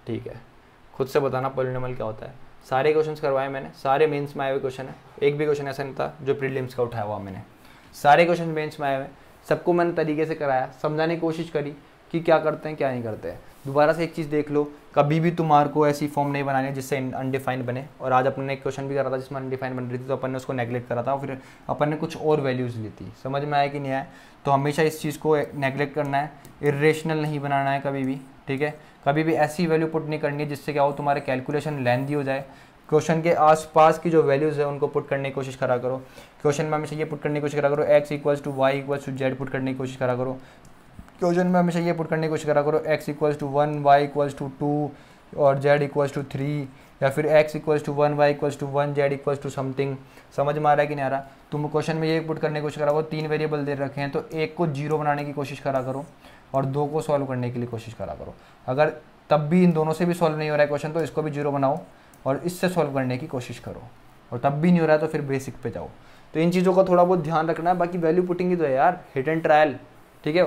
ठीक है, खुद से बताना पॉलिनोमियल क्या होता है। सारे क्वेश्चंस करवाए मैंने, सारे मेंस में आए हुए क्वेश्चन है, एक भी क्वेश्चन ऐसा नहीं था जो प्रीलिम्स का उठाया हुआ मैंने, सारे क्वेश्चन मेंस में आए हुए, सबको मैंने तरीके से कराया, समझाने की कोशिश करी कि क्या करते हैं क्या नहीं करते हैं। दोबारा से एक चीज़ देख लो, कभी भी तुम्हारे को ऐसी फॉर्म नहीं बनानी है जिससे अनडिफाइंड बने। और आज अपन ने एक क्वेश्चन भी करा था जिसमें अनडिफाइंड बन रही थी, तो अपन ने उसको नेगलेक्ट करा था, फिर अपन ने कुछ और वैल्यूज़ ली थी। समझ में आया कि नहीं आया? तो हमेशा इस चीज़ को नेगलेक्ट करना है, इरेशनल नहीं बनाना है कभी भी। ठीक है, कभी भी ऐसी वैल्यू पुट नहीं करनी है जिससे क्या हो, तुम्हारे कैलकुलेशन लेंथी हो जाए। क्वेश्चन के आसपास की जो वैल्यूज़ है उनको पुट करने की कोशिश करा करो। क्वेश्चन में हमेशा ये पुट करने की कोशिश करा करो, x equals to Y equals to Z put करने की कोशिश करा करो। क्वेश्चन में हमेशा ये पुट करने की कोशिश करा करो, x equals to 1 y equals to 2 और z इक्वल्स टू 3, या फिर x equals to 1 y equals to 1 z equals to something. समझ में आ रहा है कि नहीं आ रहा? तुम क्वेश्चन में ये पुट करने की कोशिश करा करो, 3 वेरिएबल दे रखे हैं तो एक को 0 बनाने की कोशिश करा करो और 2 को सॉल्व करने के लिए कोशिश करा करो। अगर तब भी इन दोनों से भी सॉल्व नहीं हो रहा है क्वेश्चन, तो इसको भी 0 बनाओ और इससे सॉल्व करने की कोशिश करो, और तब भी नहीं हो रहा है तो फिर बेसिक पे जाओ। तो इन चीज़ों का थोड़ा बहुत ध्यान रखना है। बाकी वैल्यू पुटिंग ही तो है यार, हिट एंड ट्रायल। ठीक है,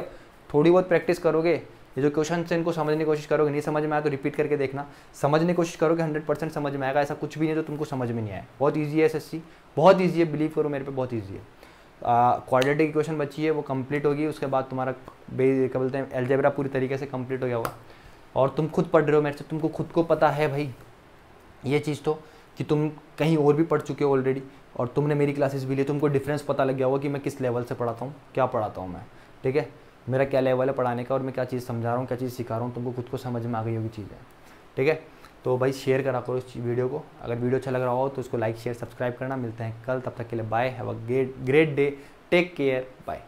थोड़ी बहुत प्रैक्टिस करोगे, ये जो क्वेश्चन है इनको समझने की कोशिश करोगे, नहीं समझ में आया तो रिपीट करके देखना, समझने की कोशिश करोगे 100% समझ में आएगा। ऐसा कुछ भी नहीं जो तुमको समझ में नहीं आया। बहुत ईजी है एसएससी, बहुत ईजी है, बिलीव करो मेरे पे, बहुत ईजी है। क्वाड्रेटिक की क्वेश्चन बची है, वो कंप्लीट होगी, उसके बाद तुम्हारा क्या बोलते हैं अलजेब्रा पूरी तरीके से कंप्लीट हो गया होगा। और तुम खुद पढ़ रहे हो मेरे से, तुमको खुद को पता है भाई ये चीज़ तो, कि तुम कहीं और भी पढ़ चुके हो ऑलरेडी, और तुमने मेरी क्लासेस भी ली, तुमको डिफरेंस पता लग गया होगा कि मैं किस लेवल से पढ़ाता हूँ, क्या पढ़ाता हूँ मैं। ठीक है, मेरा क्या लेवल है पढ़ाने का और मैं क्या चीज़ समझा रहा हूँ, क्या चीज़ सिखा रहा हूँ, तुमको खुद को समझ में आ गई होगी चीज़ें। ठीक है, तो भाई शेयर करा करो इस वीडियो को। अगर वीडियो अच्छा लग रहा हो तो उसको लाइक शेयर सब्सक्राइब करना। मिलते हैं कल, तब तक के लिए bye, have a great day, take care, bye.